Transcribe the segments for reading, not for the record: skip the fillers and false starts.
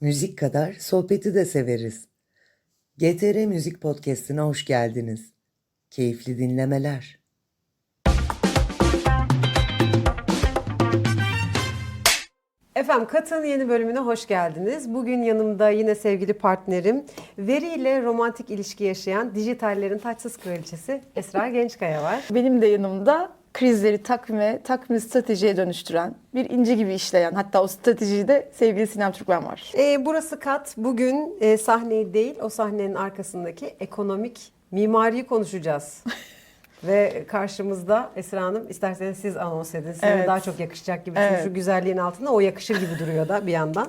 Müzik kadar sohbeti de severiz. GTR Müzik Podcast'ine hoş geldiniz. Keyifli dinlemeler. Efendim Kat'ın yeni bölümüne hoş geldiniz. Bugün yanımda yine sevgili partnerim, veriyle romantik ilişki yaşayan dijitallerin taçsız kraliçesi Esra Gençkaya var. Benim de yanımda krizleri takvime, takvimi stratejiye dönüştüren, bir inci gibi işleyen, hatta o stratejiyi de sevgili Sinem Türkmen var. Burası Kat. Bugün sahneyi değil, o sahnenin arkasındaki ekonomik mimariyi konuşacağız. Ve karşımızda Esra Hanım, isterseniz siz anons edin. Size Evet. daha çok yakışacak gibi. Çünkü şu güzelliğin altında o yakışır gibi duruyor da bir yandan.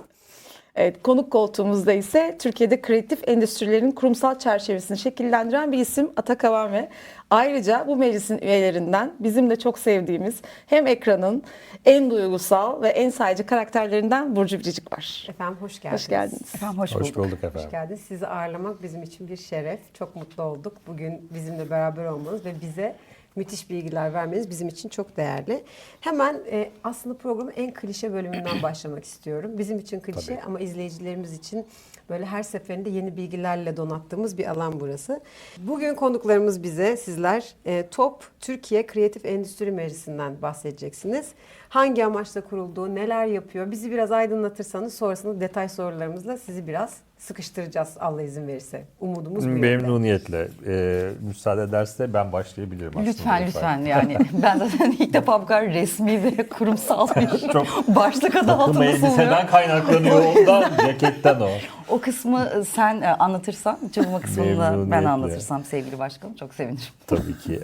Evet, konuk koltuğumuzda ise Türkiye'de kreatif endüstrilerin kurumsal çerçevesini şekillendiren bir isim Atak Avame. Ayrıca bu meclisin üyelerinden bizim de çok sevdiğimiz hem ekranın en duygusal ve en sayıcı karakterlerinden Burcu Biricik var. Efendim hoş geldiniz. Hoş geldiniz. Efendim hoş bulduk efendim. Hoş geldiniz. Sizi ağırlamak bizim için bir şeref. Çok mutlu olduk. Bugün bizimle beraber olmanız ve bize müthiş bilgiler vermeniz bizim için çok değerli. Hemen aslında programın en klişe bölümünden başlamak istiyorum. Bizim için klişe Tabii. ama izleyicilerimiz için böyle her seferinde yeni bilgilerle donattığımız bir alan burası. Bugün konuklarımız bize, sizler Top Türkiye Kreatif Endüstri Meclisi'nden bahsedeceksiniz. Hangi amaçla kurulduğu, neler yapıyor, bizi biraz aydınlatırsanız sonrasında detay sorularımızla sizi biraz sıkıştıracağız Allah izin verirse. Umudumuz bu yönde. Memnuniyetle. Müsaade ederse ben başlayabilirim aslında. Lütfen yani ben zaten ilk defa bu kadar resmi ve kurumsal bir Çok başlık adı takım altında elbiseden sunuyorum. kaynaklanıyor ondan, ceketten o. O kısmı sen anlatırsan, çalma kısmını da ben Memnuniyetle. anlatırsam sevgili başkanım çok sevinirim. Tabii ki.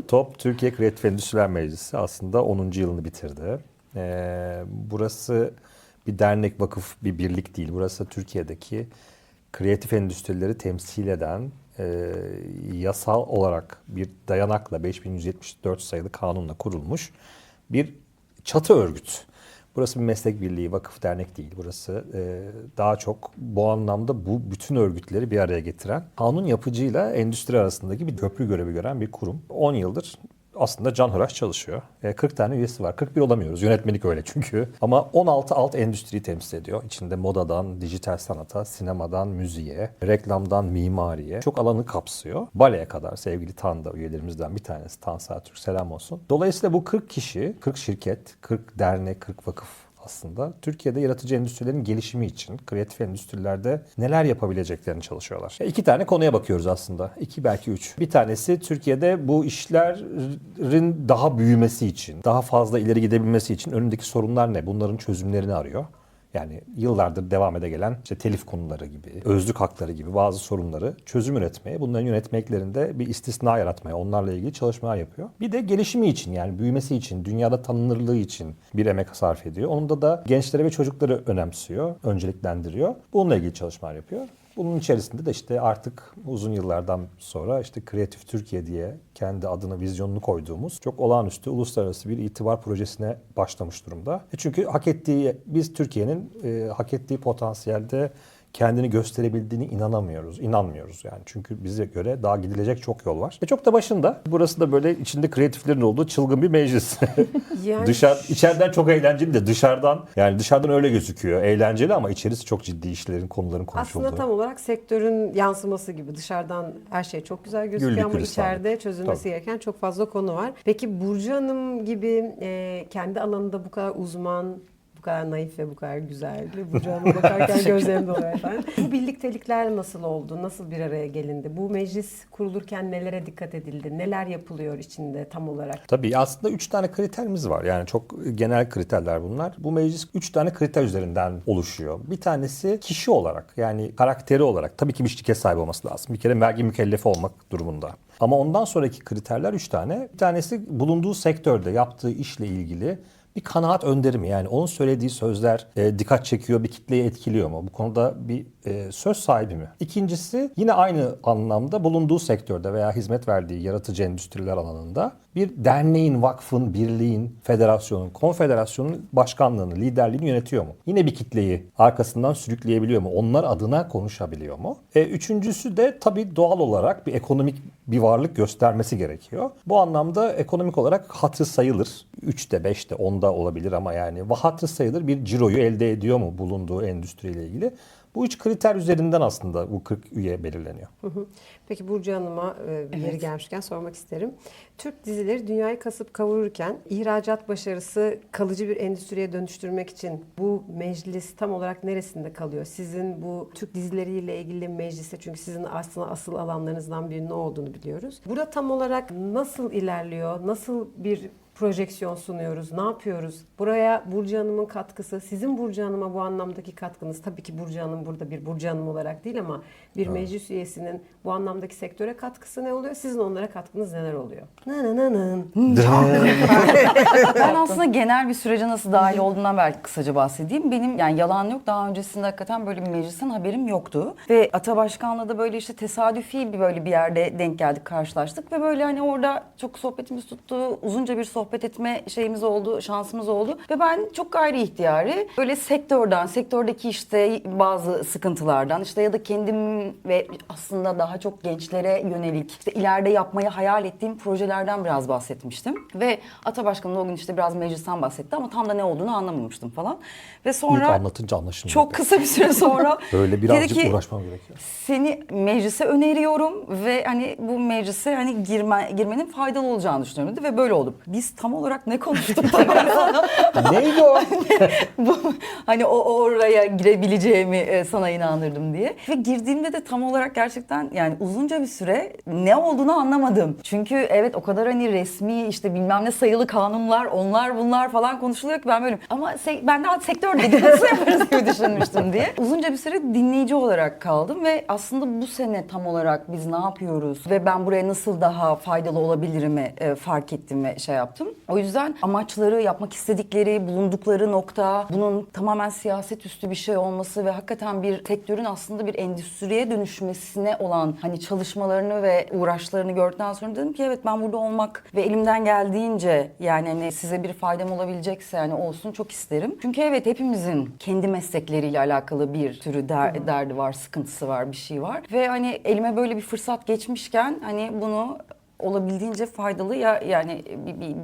Top Türkiye Kreatif Endüstriler Meclisi aslında 10. yılını bitirdi. Burası bir dernek, vakıf, bir birlik değil. Burası Türkiye'deki kreatif endüstrileri temsil eden yasal olarak bir dayanakla 5174 sayılı kanunla kurulmuş bir çatı örgüt. Burası bir meslek birliği, vakıf, dernek değil. Burası daha çok bu anlamda bu bütün örgütleri bir araya getiren, kanun yapıcıyla endüstri arasındaki bir köprü görevi gören bir kurum. 10 yıldır aslında canhıraş çalışıyor. 40 tane üyesi var. 41 olamıyoruz. Yönetmelik öyle çünkü. Ama 16 alt endüstriyi temsil ediyor. İçinde modadan, dijital sanata, sinemadan müziğe, reklamdan mimariye çok alanı kapsıyor. Baleye kadar sevgili TAN'da üyelerimizden bir tanesi Tansa Türk, selam olsun. Dolayısıyla bu 40 kişi, 40 şirket, 40 dernek, 40 vakıf aslında Türkiye'de yaratıcı endüstrilerin gelişimi için kreatif endüstrilerde neler yapabileceklerini çalışıyorlar. İki tane konuya bakıyoruz aslında. İki belki üç. Bir tanesi Türkiye'de bu işlerin daha büyümesi için, daha fazla ileri gidebilmesi için önündeki sorunlar ne? Bunların çözümlerini arıyor. Yani yıllardır devam ede gelen işte telif konuları gibi, özlük hakları gibi bazı sorunları çözüm üretmeye, bunların yönetmeliklerinde bir istisna yaratmaya, onlarla ilgili çalışmalar yapıyor. Bir de gelişimi için, yani büyümesi için, dünyada tanınırlığı için bir emek sarf ediyor. Onda da gençlere ve çocukları önemsiyor, önceliklendiriyor. Bununla ilgili çalışmalar yapıyor. Bunun içerisinde de işte artık uzun yıllardan sonra işte Kreatif Türkiye diye kendi adını, vizyonunu koyduğumuz çok olağanüstü uluslararası bir itibar projesine başlamış durumda. Çünkü biz Türkiye'nin hak ettiği potansiyelde kendini gösterebildiğini inanmıyoruz yani. Çünkü bize göre daha gidilecek çok yol var. Ve çok da başında. Burası da böyle içinde kreatiflerin olduğu çılgın bir meclis. Yani İçeriden çok eğlenceli de dışarıdan öyle gözüküyor. Eğlenceli ama içerisi çok ciddi işlerin, konuların konuşulduğu. aslında tam olarak sektörün yansıması gibi. Dışarıdan her şey çok güzel gözüküyor Güllük ama gülistanlık. içeride çözülmesi gereken çok fazla konu var. Peki Burcu Hanım gibi kendi alanında bu kadar uzman, bu kadar naif ve bu kadar güzel. Burcu Hanım'a bakarken gözlerim doluyor efendim. Bu birliktelikler nasıl oldu? Nasıl bir araya gelindi? Bu meclis kurulurken nelere dikkat edildi? Neler yapılıyor içinde tam olarak? Tabii aslında 3 tane kriterimiz var. Yani çok genel kriterler bunlar. Bu meclis 3 tane kriter üzerinden oluşuyor. Bir tanesi kişi olarak, yani karakteri olarak tabii ki bir şirket sahibi olması lazım. Bir kere vergi mükellefi olmak durumunda. Ama ondan sonraki kriterler 3 tane. Bir tanesi bulunduğu sektörde yaptığı işle ilgili bir kanaat önderi mi? Yani onun söylediği sözler dikkat çekiyor, bir kitleyi etkiliyor mu? Bu konuda bir söz sahibi mi? İkincisi yine aynı anlamda bulunduğu sektörde veya hizmet verdiği yaratıcı endüstriler alanında bir derneğin, vakfın, birliğin, federasyonun, konfederasyonun başkanlığını, liderliğini yönetiyor mu? Yine bir kitleyi arkasından sürükleyebiliyor mu? Onlar adına konuşabiliyor mu? Üçüncüsü de tabii doğal olarak bir ekonomik bir varlık göstermesi gerekiyor. Bu anlamda ekonomik olarak hatırı sayılır. 3'te, 5'te, 10'da olabilir ama yani hatırı sayılır bir ciroyu elde ediyor mu bulunduğu endüstriyle ilgili? Bu 3 kriter üzerinden aslında bu 40 üye belirleniyor. Peki Burcu Hanım'a yeri gelmişken sormak isterim. Türk dizileri dünyayı kasıp kavururken ihracat başarısı kalıcı bir endüstriye dönüştürmek için bu meclis tam olarak neresinde kalıyor? Sizin bu Türk dizileriyle ilgili meclise, çünkü sizin aslında asıl alanlarınızdan birinin ne olduğunu biliyoruz. Burada tam olarak nasıl ilerliyor? Nasıl bir projeksiyon sunuyoruz? Ne yapıyoruz? Buraya Burcu Hanım'ın katkısı, sizin Burcu Hanım'a bu anlamdaki katkınız, tabii ki Burcu Hanım burada bir Burcu Hanım olarak değil ama bir meclis üyesinin bu anlamdaki sektöre katkısı ne oluyor? Sizin onlara katkınız neler oluyor? Ben aslında genel bir sürece nasıl dahil olduğundan belki kısaca bahsedeyim. Benim yani yalan yok, daha öncesinde hakikaten böyle bir meclisten haberim yoktu. Ve Ata Başkan'la da böyle işte tesadüfi bir yerde denk geldik, karşılaştık. Ve böyle hani orada çok sohbetimiz tuttu. Uzunca bir sohbet etme şeyimiz oldu, şansımız oldu. Ve ben çok gayri ihtiyari böyle sektördeki işte bazı sıkıntılardan işte ya da kendim ve aslında daha çok gençlere yönelik işte ileride yapmayı hayal ettiğim projelerden biraz bahsetmiştim. Ve Ata Başkanım o gün işte biraz meclisten bahsetti ama tam da ne olduğunu anlamamıştım falan. Ve İlk sonra anlatınca anlaşılmıyor. çok kısa bir süre sonra Böyle dedi birazcık ki, uğraşmam gerekiyor. seni meclise öneriyorum ve hani bu meclise hani girmenin faydalı olacağını düşünüyorum dedi ve böyle oldu. Biz tam olarak ne konuştuk? Neydi o? Bu, hani oraya girebileceğimi sana inandırdım diye. Ve girdiğimde de tam olarak gerçekten yani uzunca bir süre ne olduğunu anlamadım. Çünkü evet o kadar hani resmi işte bilmem ne sayılı kanunlar, onlar bunlar falan konuşuluyor ki ben böyle ama ben daha sektördeydim nasıl yaparız gibi düşünmüştüm diye. Uzunca bir süre dinleyici olarak kaldım ve aslında bu sene tam olarak biz ne yapıyoruz ve ben buraya nasıl daha faydalı olabilirimi fark ettim ve şey yaptım. O yüzden amaçları, yapmak istedikleri, bulundukları nokta, bunun tamamen siyaset üstü bir şey olması ve hakikaten bir sektörün aslında bir endüstriye dönüşmesine olan hani çalışmalarını ve uğraşlarını gördükten sonra dedim ki evet ben burada olmak ve elimden geldiğince yani hani size bir faydam olabilecekse yani olsun çok isterim. Çünkü evet hepimizin kendi meslekleriyle alakalı bir sürü derdi var, sıkıntısı var, bir şey var. Ve hani elime böyle bir fırsat geçmişken hani bunu olabildiğince faydalı ya yani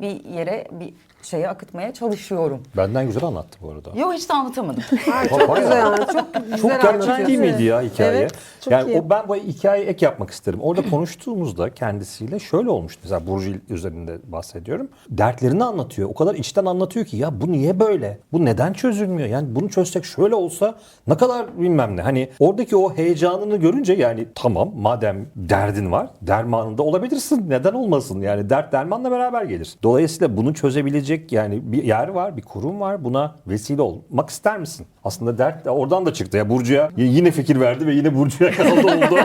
bir yere bir şeye akıtmaya çalışıyorum. Benden güzel anlattı bu arada. Yok hiç de anlatamadım. Çok güzel, çok güzel Çok gerçek anlatıyorsun. değil miydi ya hikaye? Evet, çok yani iyi. ben bu hikayeyi ek yapmak isterim. Orada konuştuğumuzda kendisiyle şöyle olmuştu. Mesela Burcu üzerinde bahsediyorum. Dertlerini anlatıyor. O kadar içten anlatıyor ki ya bu niye böyle? Bu neden çözülmüyor? Yani bunu çözsek şöyle olsa ne kadar bilmem ne. Hani oradaki o heyecanını görünce yani tamam madem derdin var dermanında olabilirsin. Neden olmasın? Yani dert dermanla beraber gelir. Dolayısıyla bunu çözebilecek yani bir yer var, bir kurum var. Buna vesile olmak ister misin? Aslında dert de oradan da çıktı. Ya Burcu'ya yine fikir verdi ve yine Burcu'ya kaldı oldu.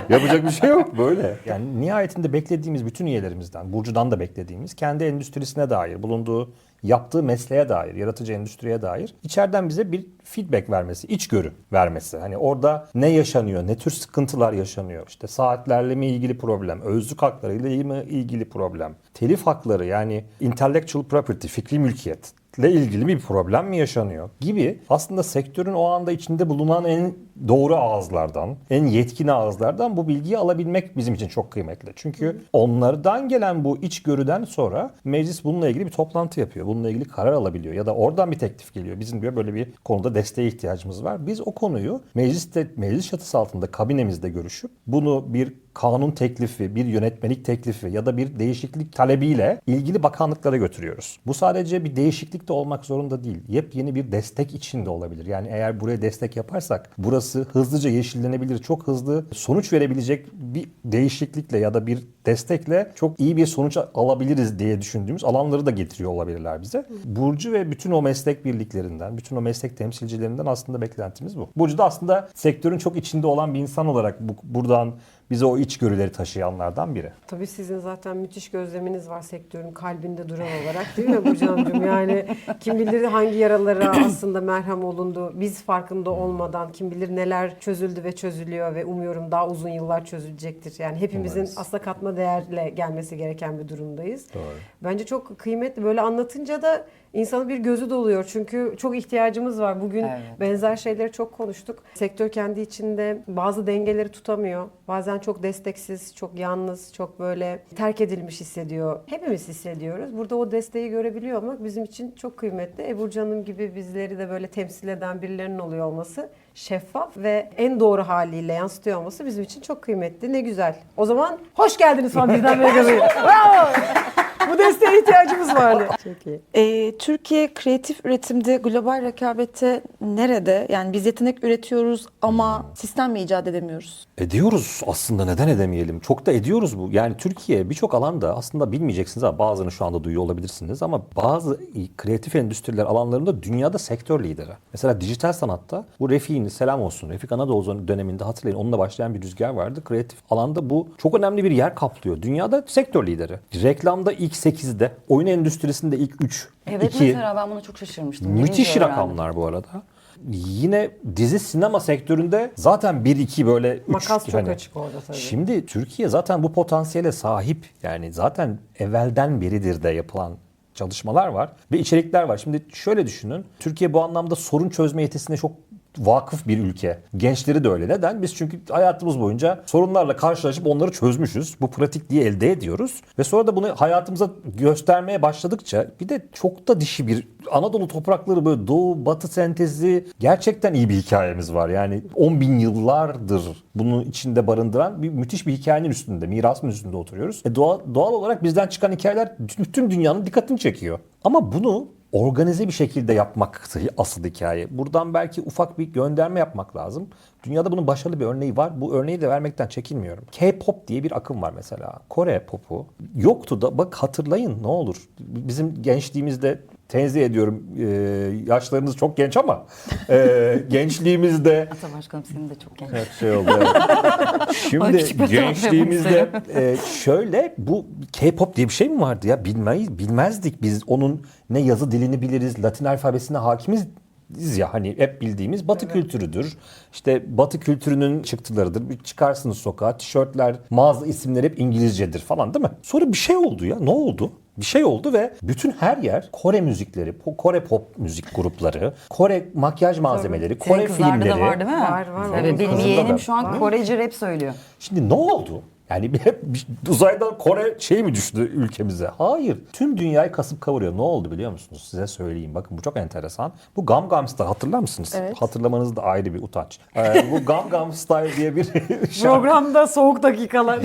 Yapacak bir şey yok böyle. Yani nihayetinde beklediğimiz bütün üyelerimizden, Burcu'dan da beklediğimiz kendi endüstrisine dair, bulunduğu yaptığı mesleğe dair, yaratıcı endüstriye dair içeriden bize bir feedback vermesi, içgörü vermesi. Hani orada ne yaşanıyor, ne tür sıkıntılar yaşanıyor? İşte saatlerle mi ilgili problem, özlük haklarıyla mı ilgili problem, telif hakları yani intellectual property, fikri mülkiyet ile ilgili bir problem mi yaşanıyor gibi aslında sektörün o anda içinde bulunan en doğru ağızlardan, en yetkin ağızlardan bu bilgiyi alabilmek bizim için çok kıymetli. Çünkü onlardan gelen bu içgörüden sonra meclis bununla ilgili bir toplantı yapıyor. Bununla ilgili karar alabiliyor ya da oradan bir teklif geliyor. Bizim diyor böyle bir konuda desteğe ihtiyacımız var. Biz o konuyu meclis çatısı altında kabinemizde görüşüp bunu bir kanun teklifi, bir yönetmelik teklifi ya da bir değişiklik talebiyle ilgili bakanlıklara götürüyoruz. Bu sadece bir değişiklik de olmak zorunda değil. Yepyeni bir destek için de olabilir. Yani eğer buraya destek yaparsak burası hızlıca yeşillenebilir, çok hızlı sonuç verebilecek bir değişiklikle ya da bir destekle çok iyi bir sonuç alabiliriz diye düşündüğümüz alanları da getiriyor olabilirler bize. Burcu ve bütün o meslek birliklerinden, bütün o meslek temsilcilerinden aslında beklentimiz bu. Burcu da aslında sektörün çok içinde olan bir insan olarak buradan bize o içgörüleri taşıyanlardan biri. Tabii sizin zaten müthiş gözleminiz var sektörün kalbinde duran olarak değil mi Burcu Hanımcığım? Yani kim bilir hangi yaralara aslında merhem olundu. Biz farkında olmadan kim bilir neler çözüldü ve çözülüyor ve umuyorum daha uzun yıllar çözülecektir. Yani hepimizin Umarız. aslında katma fazla değerle gelmesi gereken bir durumdayız. Doğru. Bence çok kıymetli. Böyle anlatınca da insanın bir gözü doluyor. Çünkü çok ihtiyacımız var. Bugün Evet. benzer şeyleri çok konuştuk. Sektör kendi içinde bazı dengeleri tutamıyor. Bazen çok desteksiz, çok yalnız, çok böyle terk edilmiş hissediyor. Hepimiz hissediyoruz. Burada o desteği görebiliyor olmak bizim için çok kıymetli. Ebru Canım gibi bizleri de böyle temsil eden birilerinin oluyor olması, şeffaf ve en doğru haliyle yansıtıyor olması bizim için çok kıymetli. Ne güzel. O zaman hoş geldiniz falan birden böyle. Bravo! Bu desteğe ihtiyacımız vardı. Çok iyi. Türkiye kreatif üretimde global rekabette nerede? Yani biz yetenek üretiyoruz ama sistem mi icat edemiyoruz? Ediyoruz aslında, neden edemeyelim? Çok da ediyoruz bu. Yani Türkiye birçok alanda aslında bilmeyeceksiniz ama bazılarını şu anda duyuyor olabilirsiniz ama bazı kreatif endüstriler alanlarında dünyada sektör lideri. Mesela dijital sanatta bu Refik'in selam olsun. Refik Anadolu döneminde hatırlayın onunla başlayan bir rüzgar vardı. Kreatif alanda bu çok önemli bir yer kaplıyor. Dünyada sektör lideri. Reklamda ilk 8'de, oyun endüstrisinde ilk 3, Evet 2. mesela ben bunu çok şaşırmıştım. Müthiş Gelince öğrendim. rakamlar bu arada. Yine dizi sinema sektöründe zaten 1-2 böyle 3. Makas çok açık orada tabii. Şimdi Türkiye zaten bu potansiyele sahip. Yani zaten evvelden beridir de yapılan çalışmalar var ve içerikler var. Şimdi şöyle düşünün. Türkiye bu anlamda sorun çözme yetisine çok vakıf bir ülke. Gençleri de öyle. Neden? Biz çünkü hayatımız boyunca sorunlarla karşılaşıp onları çözmüşüz. Bu pratikliği elde ediyoruz. Ve sonra da bunu hayatımıza göstermeye başladıkça bir de çok da dişi bir Anadolu toprakları böyle doğu batı sentezi gerçekten iyi bir hikayemiz var. Yani 10 bin yıllardır bunu içinde barındıran müthiş bir hikayenin üstünde, mirasın üstünde oturuyoruz. Doğal olarak bizden çıkan hikayeler bütün dünyanın dikkatini çekiyor. Ama bunu organize bir şekilde yapmak asıl hikaye. Buradan belki ufak bir gönderme yapmak lazım. Dünyada bunun başarılı bir örneği var. Bu örneği de vermekten çekinmiyorum. K-pop diye bir akım var mesela. Kore popu. Yoktu da bak hatırlayın ne olur. Bizim gençliğimizde tenzih ediyorum. Yaşlarınız çok genç ama gençliğimizde Ata Başkanım senin de çok genç. evet, şey oldu. Evet. Bana Şimdi küçük bir taraf gençliğimizde şöyle bu K-pop diye bir şey mi vardı ya? Bilmezdik biz onun ne yazı dilini biliriz, Latin alfabesine hakimiz ya hani hep bildiğimiz Batı kültürüdür. İşte Batı kültürünün çıktılarıdır. Bir çıkarsınız sokağa, tişörtler, mağaza isimleri hep İngilizcedir falan değil mi? Sonra bir şey oldu ya. Ne oldu? Bir şey oldu ve bütün her yer Kore müzikleri, Kore pop müzik grupları, Kore makyaj malzemeleri, Senin Kore kızlarda filmleri. da var değil mi? Var. Evet, Onun benim kızında yeğenim da. şu an Korece rap söylüyor. Şimdi ne oldu? Yani hep uzaydan Kore şey mi düştü ülkemize? Hayır. Tüm dünyayı kasıp kavuruyor. Ne oldu biliyor musunuz? Size söyleyeyim. Bakın bu çok enteresan. Bu Gangnam Style hatırlar mısınız? Evet. Hatırlamanız da ayrı bir utanç. Bu Gangnam Style diye bir şarkı. Programda soğuk dakikalar.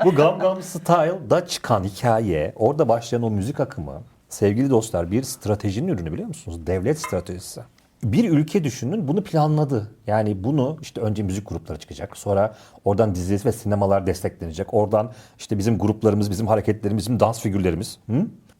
Bu Gangnam Style'da çıkan hikaye, orada başlayan o müzik akımı, sevgili dostlar bir stratejinin ürünü biliyor musunuz? Devlet stratejisi. Bir ülke düşünün bunu planladı. Yani bunu işte önce müzik grupları çıkacak. Sonra oradan dizi ve sinemalar desteklenecek. Oradan işte bizim gruplarımız, bizim hareketlerimiz, bizim dans figürlerimiz.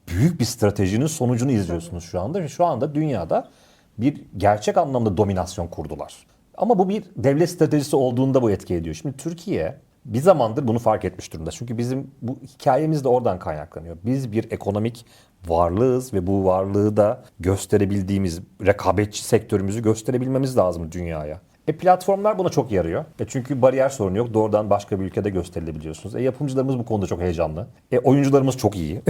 Büyük bir stratejinin sonucunu izliyorsunuz şu anda. Ve şu anda dünyada bir gerçek anlamda dominasyon kurdular. Ama bu bir devlet stratejisi olduğunda bu etki ediyor. Şimdi Türkiye bir zamandır bunu fark etmiş durumda. Çünkü bizim bu hikayemiz de oradan kaynaklanıyor. Biz bir ekonomik varlığız ve bu varlığı da gösterebildiğimiz rekabetçi sektörümüzü gösterebilmemiz lazım dünyaya. Platformlar buna çok yarıyor. Çünkü bariyer sorunu yok. Doğrudan başka bir ülkede gösterilebiliyorsunuz. Yapımcılarımız bu konuda çok heyecanlı. Oyuncularımız çok iyi.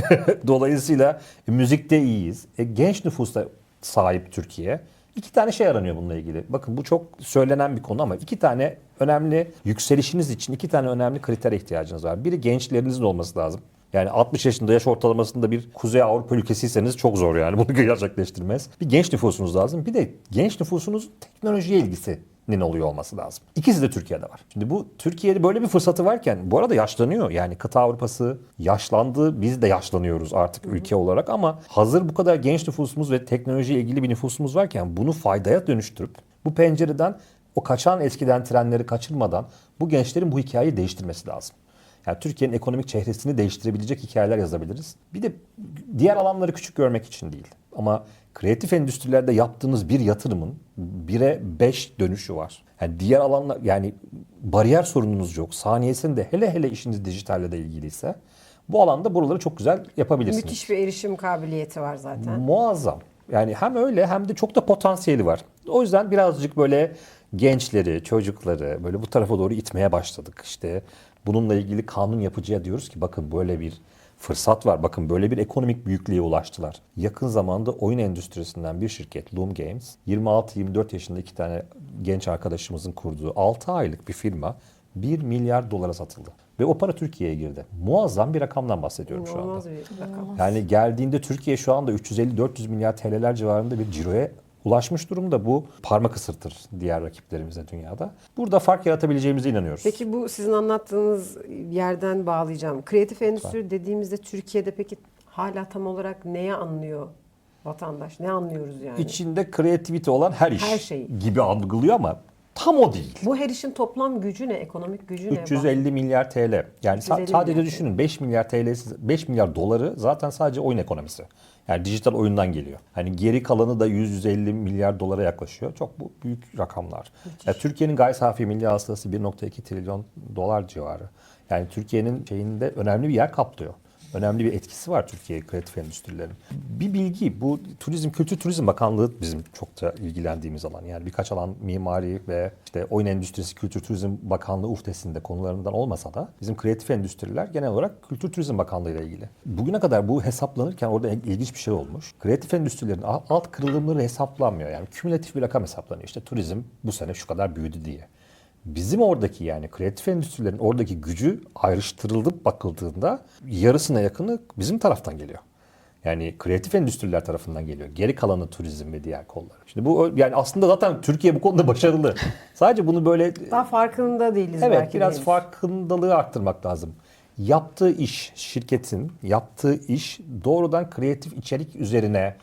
Dolayısıyla müzikte iyiyiz. Genç nüfusa sahip Türkiye. 2 tane şey aranıyor bununla ilgili. Bakın bu çok söylenen bir konu ama 2 tane önemli yükselişiniz için 2 tane önemli kritere ihtiyacınız var. Biri gençlerinizin olması lazım. Yani 60 yaşında yaş ortalamasında bir Kuzey Avrupa ülkesiyseniz çok zor yani bunu gerçekleştirmez. Bir genç nüfusunuz lazım. Bir de genç nüfusunuz teknolojiye ilgisinin oluyor olması lazım. İkisi de Türkiye'de var. Şimdi bu Türkiye'de böyle bir fırsatı varken bu arada yaşlanıyor. Yani kıta Avrupa'sı yaşlandı. Biz de yaşlanıyoruz artık ülke olarak ama hazır bu kadar genç nüfusumuz ve teknolojiye ilgili bir nüfusumuz varken bunu faydaya dönüştürüp bu pencereden o kaçan eskiden trenleri kaçırmadan bu gençlerin bu hikayeyi değiştirmesi lazım. Yani Türkiye'nin ekonomik çehresini değiştirebilecek hikayeler yazabiliriz. Bir de diğer alanları küçük görmek için değil. Ama kreatif endüstrilerde yaptığınız bir yatırımın 1'e 5 dönüşü var. Yani diğer alanlar yani bariyer sorununuz yok. Saniyesinde hele işiniz dijitalle de ilgiliyse bu alanda buraları çok güzel yapabilirsiniz. Müthiş bir erişim kabiliyeti var zaten. Muazzam. Yani hem öyle hem de çok da potansiyeli var. O yüzden birazcık böyle gençleri, çocukları böyle bu tarafa doğru itmeye başladık. İşte Bununla ilgili kanun yapıcıya diyoruz ki bakın böyle bir fırsat var. Bakın böyle bir ekonomik büyüklüğe ulaştılar. Yakın zamanda oyun endüstrisinden bir şirket Loom Games 26-24 yaşında 2 tane genç arkadaşımızın kurduğu 6 aylık bir firma 1 milyar dolara satıldı. Ve o para Türkiye'ye girdi. Muazzam bir rakamdan bahsediyorum şu anda. İnanılmaz bir rakam. Yani geldiğinde Türkiye şu anda 350-400 milyar TL'ler civarında bir ciroya ulaşmış durumda. Bu parmak ısırtır diğer rakiplerimize dünyada. Burada fark yaratabileceğimize inanıyoruz. Peki bu sizin anlattığınız yerden bağlayacağım. Kreatif endüstri dediğimizde Türkiye'de peki hala tam olarak neye anlıyor vatandaş? Ne anlıyoruz yani? İçinde kreativite olan her iş Her şey. gibi algılıyor ama tam o değil. Bu her işin toplam gücü ne? Ekonomik gücü ne? 350 milyar TL. Yani 350 sadece milyar düşünün 5 milyar TL'si, 5 milyar doları zaten sadece oyun ekonomisi. Yani dijital oyundan geliyor. Hani geri kalanı da 100-150 milyar dolara yaklaşıyor. Çok büyük rakamlar. Ya Türkiye'nin gayri safi milli hasılası 1,2 trilyon dolar civarı. Yani Türkiye'nin şeyinde önemli bir yer kaplıyor. Önemli bir etkisi var Türkiye kreatif endüstrilerin. Bir bilgi, bu Kültür Turizm Bakanlığı bizim çok da ilgilendiğimiz alan. Yani birkaç alan mimari ve işte oyun endüstrisi Kültür Turizm Bakanlığı uhdesinde konularından olmasa da bizim kreatif endüstriler genel olarak Kültür Turizm Bakanlığı ile ilgili. Bugüne kadar bu hesaplanırken orada ilginç bir şey olmuş. Kreatif endüstrilerin alt kırılımları hesaplanmıyor. Yani kümülatif bir rakam hesaplanıyor. İşte turizm bu sene şu kadar büyüdü diye. Bizim oradaki yani kreatif endüstrilerin oradaki gücü ayrıştırılıp bakıldığında yarısına yakını bizim taraftan geliyor. Yani kreatif endüstriler tarafından geliyor. Geri kalanı turizm ve diğer kollar. Şimdi bu yani aslında zaten Türkiye bu konuda başarılı. Sadece bunu böyle Daha farkında değiliz evet belki. biraz henüz. farkındalığı arttırmak lazım. Yaptığı iş, şirketin yaptığı iş doğrudan kreatif içerik üzerine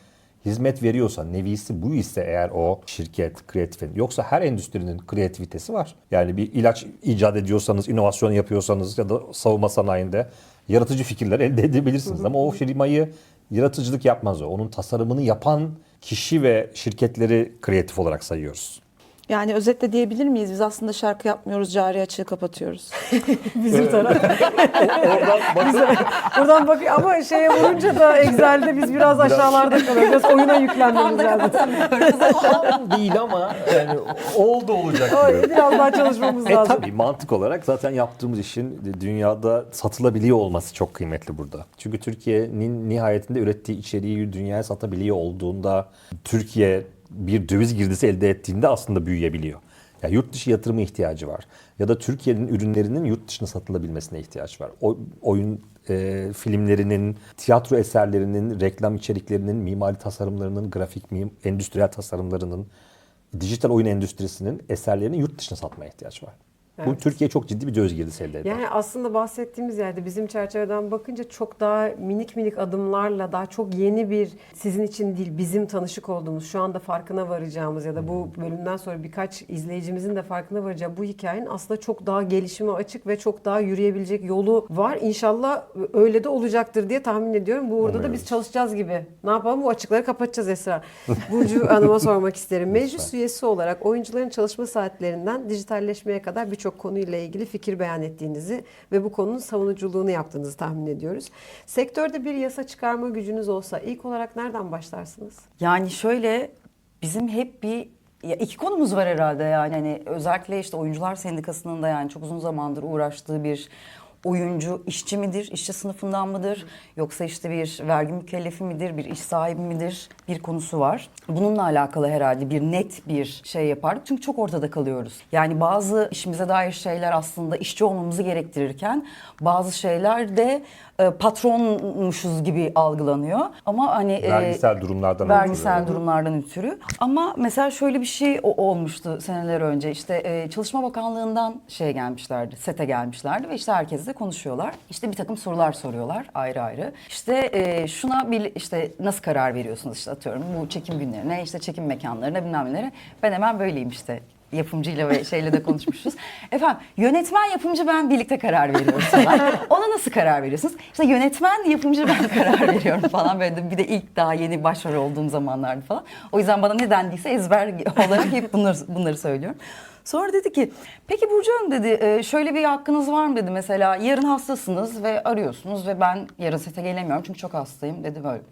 hizmet veriyorsa, nevisi bu ise eğer o şirket, kreatif, yoksa her endüstrinin kreativitesi var. Yani bir ilaç icat ediyorsanız, inovasyon yapıyorsanız ya da savunma sanayinde yaratıcı fikirler elde edebilirsiniz. Ama o firmayı yaratıcılık yapmaz o. Onun tasarımını yapan kişi ve şirketleri kreatif olarak sayıyoruz. Yani özetle diyebilir miyiz? Biz aslında şarkı yapmıyoruz, cari açığı kapatıyoruz. Bizim taraf. Oradan bakın. Buradan bakıyor ama şeye vurunca da Excel'de biz biraz aşağılarda kalıyoruz. Biraz oyuna yüklenmemiz lazım. Tam değil ama yani oldu olacak. Biraz daha çalışmamız lazım. Tabii mantık olarak zaten yaptığımız işin dünyada satılabiliyor olması çok kıymetli burada. Çünkü Türkiye'nin nihayetinde ürettiği içeriği dünyaya satabiliyor olduğunda Türkiye bir döviz girdisi elde ettiğinde aslında büyüyebiliyor. Yani yurt dışı yatırımı ihtiyacı var. Ya da Türkiye'nin ürünlerinin yurt dışına satılabilmesine ihtiyaç var. Oyun filmlerinin, tiyatro eserlerinin, reklam içeriklerinin, mimari tasarımlarının, endüstriyel tasarımlarının, dijital oyun endüstrisinin eserlerini yurt dışına satmaya ihtiyaç var. Bu Evet. Türkiye çok ciddi bir döviz girdisi elde eder. Yani aslında bahsettiğimiz yerde bizim çerçeveden bakınca çok daha minik adımlarla daha çok yeni bir sizin için değil bizim tanışık olduğumuz şu anda farkına varacağımız ya da bu bölümden sonra birkaç izleyicimizin de farkına varacağı bu hikayenin aslında çok daha gelişime açık ve çok daha yürüyebilecek yolu var. İnşallah öyle de olacaktır diye tahmin ediyorum. Burada da biz çalışacağız gibi. Ne yapalım? Bu açıkları kapatacağız Esra. Burcu Hanım'a sormak isterim. Meclis üyesi olarak oyuncuların çalışma saatlerinden dijitalleşmeye kadar birçok konuyla ilgili fikir beyan ettiğinizi ve bu konunun savunuculuğunu yaptığınızı tahmin ediyoruz. Sektörde bir yasa çıkarma gücünüz olsa ilk olarak nereden başlarsınız? Yani şöyle bizim hep iki konumuz var herhalde yani hani özellikle işte oyuncular sendikasının da yani çok uzun zamandır uğraştığı bir oyuncu işçi midir, işçi sınıfından mıdır yoksa işte bir vergi mükellefi midir, bir iş sahibi midir bir konusu var. Bununla alakalı herhalde bir net bir şey yapardık çünkü çok ortada kalıyoruz. Yani bazı işimize dair şeyler aslında işçi olmamızı gerektirirken bazı şeyler de patronmuşuz gibi algılanıyor. Ama hani vergisel durumlardan ötürü. Ama mesela şöyle bir şey olmuştu seneler önce. İşte Çalışma Bakanlığı'ndan gelmişlerdi, sete gelmişlerdi ve işte herkesle konuşuyorlar. İşte bir takım sorular soruyorlar ayrı ayrı. İşte şuna işte nasıl karar veriyorsunuz işte atıyorum bu çekim günlerine, işte çekim mekanlarına bilmem nelere. Ben hemen böyleyim işte. Yapımcıyla ve şeyle de konuşmuşuz. Efendim yönetmen yapımcı ben birlikte karar veriyoruz falan. Ona nasıl karar veriyorsunuz? İşte yönetmen yapımcı ben karar veriyorum falan böyle. Bir de ilk daha yeni başrol olduğum zamanlardı falan. O yüzden bana ne dendiyse ezber olarak hep bunları söylüyorum. Sonra dedi ki peki Burcu Hanım dedi şöyle bir hakkınız var mı dedi mesela yarın hastasınız ve arıyorsunuz ve ben yarın sete gelemiyorum çünkü çok hastayım dedi böyle.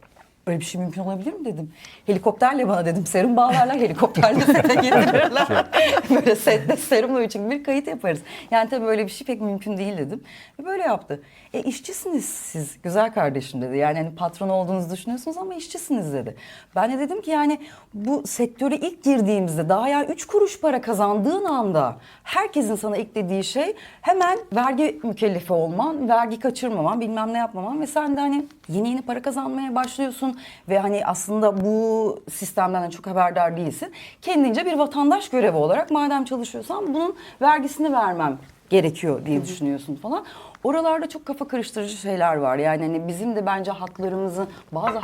öyle bir şey mümkün olabilir mi dedim. Helikopterle bana dedim serum bağlarlar, helikopterle sete getirirler. Böyle sette serumla için bir kayıt yaparız. Yani tabii böyle bir şey pek mümkün değil dedim. Ve böyle yaptı. İşçisiniz siz güzel kardeşim dedi. Yani hani patron olduğunuzu düşünüyorsunuz ama işçisiniz dedi. Ben de dedim ki yani bu sektöre ilk girdiğimizde daha yani 3 kuruş para kazandığın anda herkesin sana ilk dediği şey hemen vergi mükellefi olman, vergi kaçırmaman, bilmem ne yapmaman ve sen de hani yeni para kazanmaya başlıyorsun ve hani aslında bu sistemden de çok haberdar değilsin. Kendince bir vatandaş görevi olarak madem çalışıyorsan bunun vergisini vermem gerekiyor diye düşünüyorsun falan. Oralarda çok kafa karıştırıcı şeyler var. Yani hani bizim de bence bazı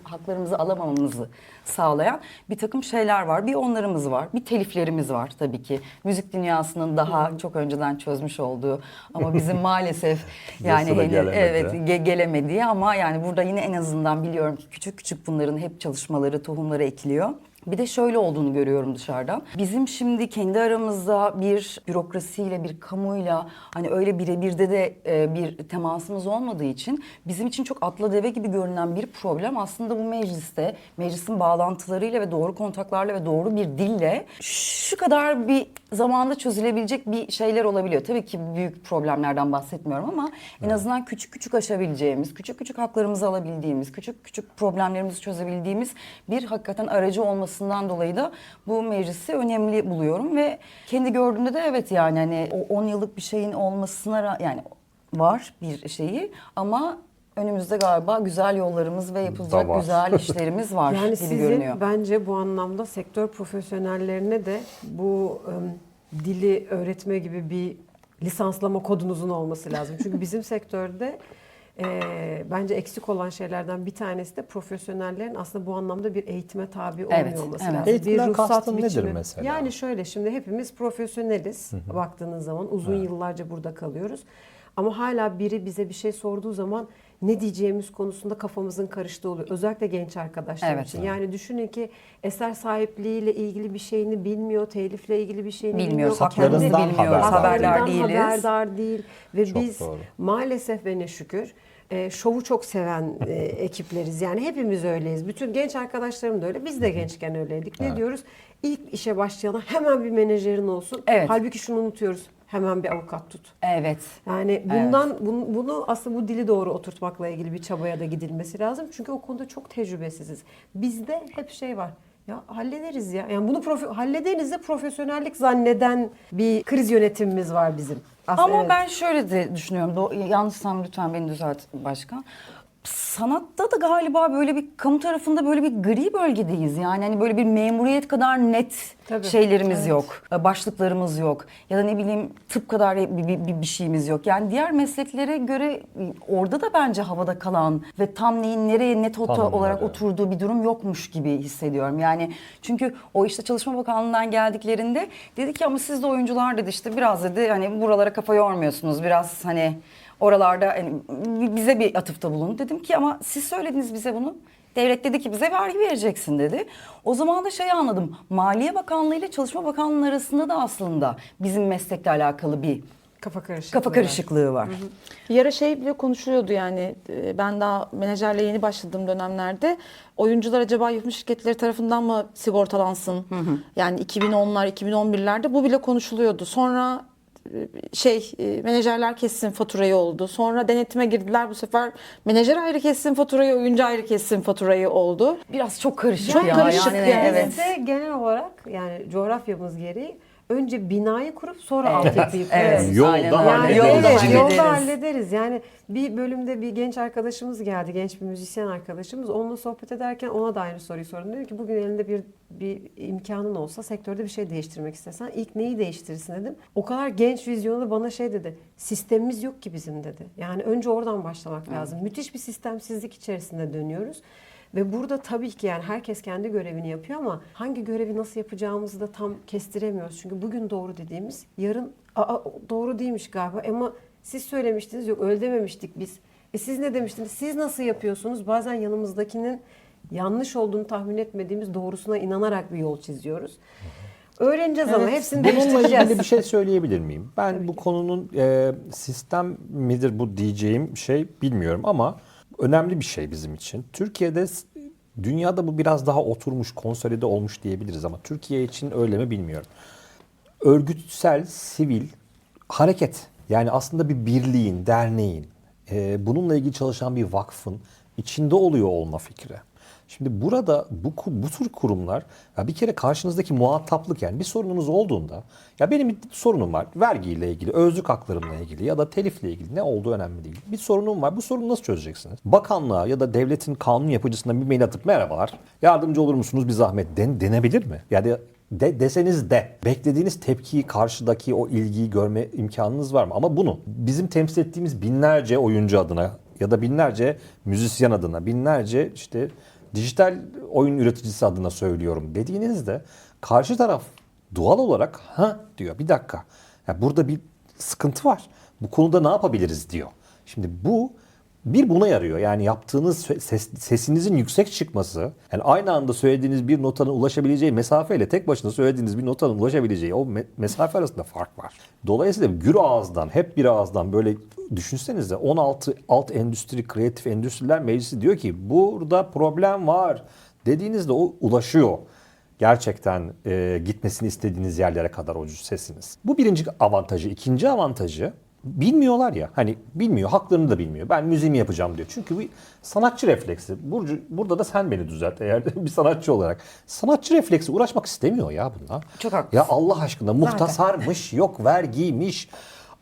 haklarımızı alamamamızı sağlayan bir takım şeyler var. Bir onlarımız var, bir teliflerimiz var tabii ki. Müzik dünyasının daha çok önceden çözmüş olduğu ama bizim maalesef yani gelemediği ama yani burada yine en azından biliyorum ki küçük küçük bunların hep çalışmaları, tohumları ekiliyor. Bir de şöyle olduğunu görüyorum dışarıdan. Bizim şimdi kendi aramızda bir bürokrasiyle, bir kamuyla hani öyle birebirde de bir temasımız olmadığı için bizim için çok atla deve gibi görünen bir problem aslında bu mecliste, meclisin bağlantılarıyla ve doğru kontaklarla ve doğru bir dille şu kadar bir zamanda çözülebilecek bir şeyler olabiliyor. Tabii ki büyük problemlerden bahsetmiyorum ama en azından küçük küçük aşabileceğimiz, küçük küçük haklarımızı alabildiğimiz, küçük küçük problemlerimizi çözebildiğimiz bir hakikaten aracı olmasından dolayı da bu meclisi önemli buluyorum ve kendi gördüğümde de evet yani hani o 10 yıllık bir şeyin olmasına yani var bir şeyi ama önümüzde galiba güzel yollarımız ve yapılacak güzel işlerimiz var Yani gibi sizin görünüyor. bence bu anlamda sektör profesyonellerine de bu dili öğretme gibi bir lisanslama kodunuzun olması lazım. Çünkü bizim sektörde bence eksik olan şeylerden bir tanesi de profesyonellerin aslında bu anlamda bir eğitime tabi olmuyor olması lazım. Eğitimden Bir ruhsat kastın nedir biçimi. mesela? Yani şöyle şimdi hepimiz profesyoneliz baktığınız zaman uzun yıllarca burada kalıyoruz. Ama hala biri bize bir şey sorduğu zaman ne diyeceğimiz konusunda kafamızın karıştığı oluyor. Özellikle genç arkadaşlar için. Yani düşünün ki eser sahipliğiyle ilgili bir şeyini bilmiyor, telifle ilgili bir şeyini bilmiyor. Haklarından haberdar haberdar değiliz. Haberdar değil. Ve Çok biz doğru. maalesef ve ne şükür şovu çok seven ekipleriz. Yani hepimiz öyleyiz. Bütün genç arkadaşlarım da öyle. Biz de gençken öyleydik. Ne diyoruz? İlk işe başlayana hemen bir menajerin olsun. Evet. Halbuki şunu unutuyoruz. Hemen bir avukat tut. Evet. Yani bunu aslında bu dili doğru oturtmakla ilgili bir çabaya da gidilmesi lazım. Çünkü o konuda çok tecrübesiziz. Bizde hep şey var. Ya hallederiz ya. Yani bunu hallederiz de profesyonellik zanneden bir kriz yönetimimiz var bizim. Aslında Ama evet. ben şöyle de düşünüyorum. Yanlışsam lütfen beni düzelt başkan. Sanatta da galiba böyle bir kamu tarafında böyle bir gri bölgedeyiz. Yani hani böyle bir memuriyet kadar net şeylerimiz yok. Başlıklarımız yok. Ya da ne bileyim tıp kadar bir şeyimiz yok. Yani diğer mesleklere göre orada da bence havada kalan ve tam neyin nereye net olarak oturduğu bir durum yokmuş gibi hissediyorum. Yani çünkü o işte Çalışma Bakanlığı'ndan geldiklerinde dedi ki ama siz de oyuncular dedi işte biraz dedi hani buralara kafa yormuyorsunuz. Biraz hani oralarda yani bize bir atıfta bulun. Dedim ki ama siz söylediniz bize bunu. Devlet dedi ki bize vergi vereceksin dedi. O zaman da şeyi anladım. Maliye Bakanlığı ile Çalışma Bakanlığı arasında da aslında bizim meslekle alakalı bir kafa karışıklığı var. Bir ara şey bile konuşuluyordu yani ben daha menajerle yeni başladığım dönemlerde oyuncular acaba yapım şirketleri tarafından mı sigortalansın? Yani 2010'lar 2011'lerde bu bile konuşuluyordu. Sonra menajerler kessin faturayı oldu. Sonra denetime girdiler bu sefer menajer ayrı kessin faturayı, oyuncu ayrı kessin faturayı oldu. Biraz çok karışık Çok karışık yani. Evet. Bizde genel olarak yani coğrafyamız gereği önce binayı kurup sonra altyapıyı kurarız. Evet. Yolda Aynen. hallederiz. Yani evet, hallederiz. yolda hallederiz. Yani bir bölümde bir genç arkadaşımız geldi, genç bir müzisyen arkadaşımız. Onunla sohbet ederken ona da aynı soruyu sordum. Dedi ki bugün elinde bir imkanın olsa sektörde bir şey değiştirmek istesen ilk neyi değiştirirsin dedim. O kadar genç vizyonlu bana şey dedi. Sistemimiz yok ki bizim dedi. Yani önce oradan başlamak lazım. Müthiş bir sistemsizlik içerisinde dönüyoruz. Ve burada tabii ki yani herkes kendi görevini yapıyor ama hangi görevi nasıl yapacağımızı da tam kestiremiyoruz. Çünkü bugün doğru dediğimiz yarın doğru değilmiş galiba ama siz söylemiştiniz yok öyle dememiştik biz. Siz ne demiştiniz? Siz nasıl yapıyorsunuz? Bazen yanımızdakinin yanlış olduğunu tahmin etmediğimiz doğrusuna inanarak bir yol çiziyoruz. Öğreneceğiz ama hepsini Bununla değiştireceğiz. ilgili bir şey söyleyebilir miyim? Ben bu konunun sistem midir bu diyeceğim şey bilmiyorum ama önemli bir şey bizim için. Türkiye'de, dünyada bu biraz daha oturmuş, konsolide olmuş diyebiliriz ama Türkiye için öyle mi bilmiyorum. Örgütsel, sivil hareket, yani aslında bir birliğin, derneğin, bununla ilgili çalışan bir vakfın içinde oluyor olma fikri. Şimdi burada bu tür kurumlar, ya bir kere karşınızdaki muhataplık, yani bir sorununuz olduğunda, ya benim bir sorunum var vergiyle ilgili, özlük haklarımla ilgili ya da telifle ilgili, ne olduğu önemli değil. Bir sorunum var, bu sorunu nasıl çözeceksiniz? Bakanlığa ya da devletin kanun yapıcısına bir mail atıp merhabalar, yardımcı olur musunuz bir zahmet denebilir mi? Yani deseniz de beklediğiniz tepkiyi, karşıdaki o ilgiyi görme imkanınız var mı? Ama bunu bizim temsil ettiğimiz binlerce oyuncu adına ya da binlerce müzisyen adına, binlerce işte dijital oyun üreticisi adına söylüyorum dediğinizde karşı taraf doğal olarak ha diyor, bir dakika, ya burada bir sıkıntı var, bu konuda ne yapabiliriz diyor. Şimdi bu buna yarıyor. Yani yaptığınız sesinizin yüksek çıkması, yani aynı anda söylediğiniz bir notanın ulaşabileceği mesafeyle tek başına söylediğiniz bir notanın ulaşabileceği o mesafe arasında fark var. Dolayısıyla hep bir ağızdan böyle düşünsenize, 16 alt endüstri, kreatif endüstriler meclisi diyor ki burada problem var dediğinizde o ulaşıyor. Gerçekten gitmesini istediğiniz yerlere kadar o sesiniz. Bu birinci avantajı. İkinci avantajı, bilmiyorlar ya, hani bilmiyor, haklarını da bilmiyor. Ben müziğimi yapacağım diyor. Çünkü bu sanatçı refleksi. Burcu, burada da sen beni düzelt eğer bir sanatçı olarak. Sanatçı refleksi, uğraşmak istemiyor ya bunlar. Çok haklısın. Ya Allah aşkına, muhtasarmış, yok vergiymiş,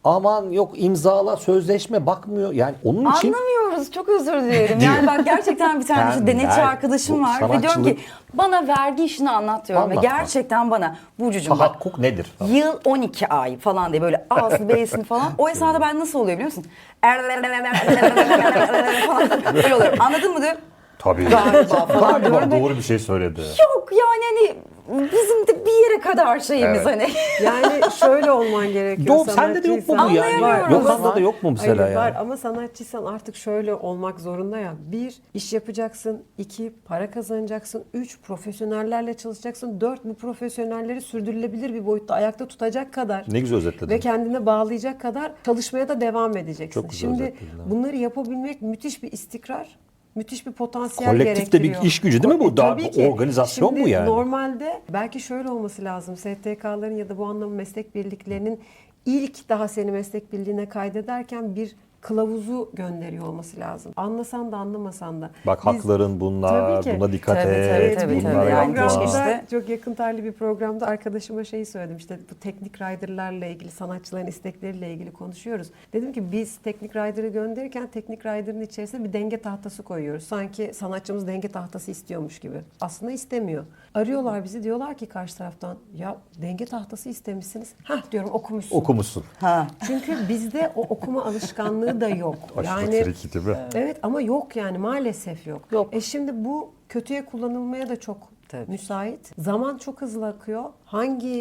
aman yok imzala sözleşme, bakmıyor. Yani onun için Anlamıyoruz. Çok özür dilerim. Yani bak, gerçekten bir tane Ben- denetçi ben- arkadaşım bu var ve diyorum ki sanatçılık- bana vergi işini anlat diyorum. Ve Anlatma. gerçekten bana Burcucuğum bak, tahakkuk nedir? yıl 12 ay falan diye böyle A'sı B'sini falan. O esnada ben nasıl oluyor biliyor musun? falan böyle oluyorum. Anladın mı diyor? Tabii. diyorum ve- Doğru bir şey söyledi. Yok yani hani bizim de bir yere kadar şeyimiz Evet. hani. Yani şöyle olman gerekiyor. Yok, sende de yok mu bu sanatçıysan. yani? Anlayamıyorum. Gökhan'da da yok mu mesela Hayır, var yani? ama sanatçıysan artık şöyle olmak zorunda ya. 1, iş yapacaksın. 2, para kazanacaksın. 3, profesyonellerle çalışacaksın. 4, bu profesyonelleri sürdürülebilir bir boyutta ayakta tutacak kadar Ne güzel özetledin. ve kendine bağlayacak kadar çalışmaya da devam edeceksin. Çok güzel Şimdi özetledin, evet. bunları yapabilmek müthiş bir istikrar, müthiş bir potansiyel Kolektif de bir gerektiriyor. iş gücü değil mi bu? Daha Tabii ki. organizasyon Şimdi bu yani. Normalde belki şöyle olması lazım. STK'ların ya da bu anlamda meslek birliklerinin ilk daha seni meslek birliğine kaydederken bir kılavuzu gönderiyor olması lazım. Anlasan da anlamasan da. Bak Biz- hakların bunlar, Tabii ki. buna dikkat Tabii, et, tabii, bir bunlara Yani yapma. keşke programda, işte. çok yakın tarihli bir programda arkadaşıma şeyi söyledim. İşte bu teknik rider'larla ilgili, sanatçıların istekleriyle ilgili konuşuyoruz. Dedim ki biz teknik rider'ı gönderirken teknik rider'ın içerisine bir denge tahtası koyuyoruz. Sanki sanatçımız denge tahtası istiyormuş gibi. Aslında istemiyor. Arıyorlar bizi, diyorlar ki karşı taraftan, ya denge tahtası istemişsiniz. Hah diyorum, okumuşsun. Okumuşsun. Ha. Çünkü bizde o okuma alışkanlığı da yok. Aşırı tricky değil mi? Evet ama yok yani, maalesef yok. Yok. Şimdi bu kötüye kullanılmaya da çok Tabii. müsait. Zaman çok hızlı akıyor.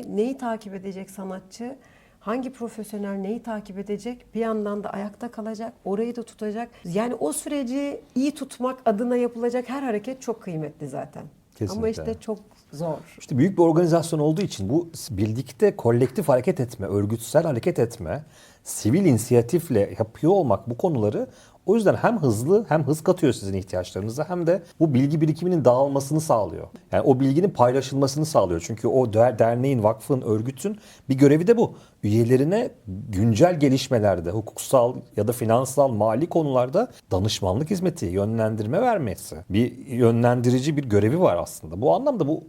Neyi takip edecek sanatçı? Hangi profesyonel neyi takip edecek? Bir yandan da ayakta kalacak, orayı da tutacak. Yani o süreci iyi tutmak adına yapılacak her hareket çok kıymetli zaten. Kesinlikle. Ama işte çok zor. İşte büyük bir organizasyon olduğu için bu birlikte kolektif hareket etme, örgütsel hareket etme, sivil inisiyatifle yapıyor olmak bu konuları, o yüzden hem hızlı, hem hız katıyor sizin ihtiyaçlarınıza, hem de bu bilgi birikiminin dağılmasını sağlıyor. Yani o bilginin paylaşılmasını sağlıyor. Çünkü o derneğin, vakfın, örgütün bir görevi de bu. Üyelerine güncel gelişmelerde, hukuksal ya da finansal, mali konularda danışmanlık hizmeti, yönlendirme vermesi. Bir yönlendirici bir görevi var aslında. Bu anlamda bu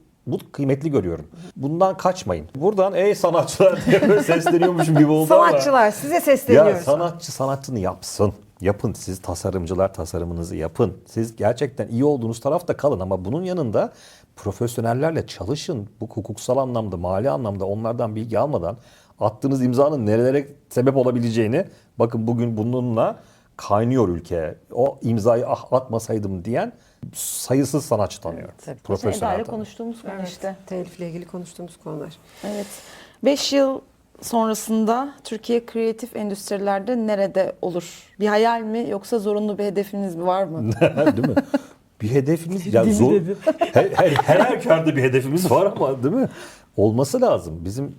kıymetli görüyorum. Bundan kaçmayın. Buradan ey sanatçılar diye böyle sesleniyormuşum gibi oldu ama. Sanatçılar size Ya sesleniyoruz. sanatçı sanatını yapsın. Yapın. Siz tasarımcılar tasarımınızı yapın. Siz gerçekten iyi olduğunuz tarafta kalın ama bunun yanında profesyonellerle çalışın. Bu hukuksal anlamda, mali anlamda onlardan bilgi almadan attığınız imzanın nerelere sebep olabileceğini, bakın bugün bununla kaynıyor ülke. O imzayı atmasaydım diyen sayısız sanatçı tanıyorum. tabii. Eda Profesyonel ile tanıyorum. konuştuğumuz konu Evet, işte. telifle ilgili konuştuğumuz konular. Evet. 5 yıl sonrasında Türkiye kreatif endüstrilerde nerede olur? Bir hayal mi, yoksa zorunlu bir hedefiniz mi var mı? Değil mi? Bir hedefimiz ya zor. Her halükarda bir hedefimiz var ama değil mi? Olması lazım. Bizim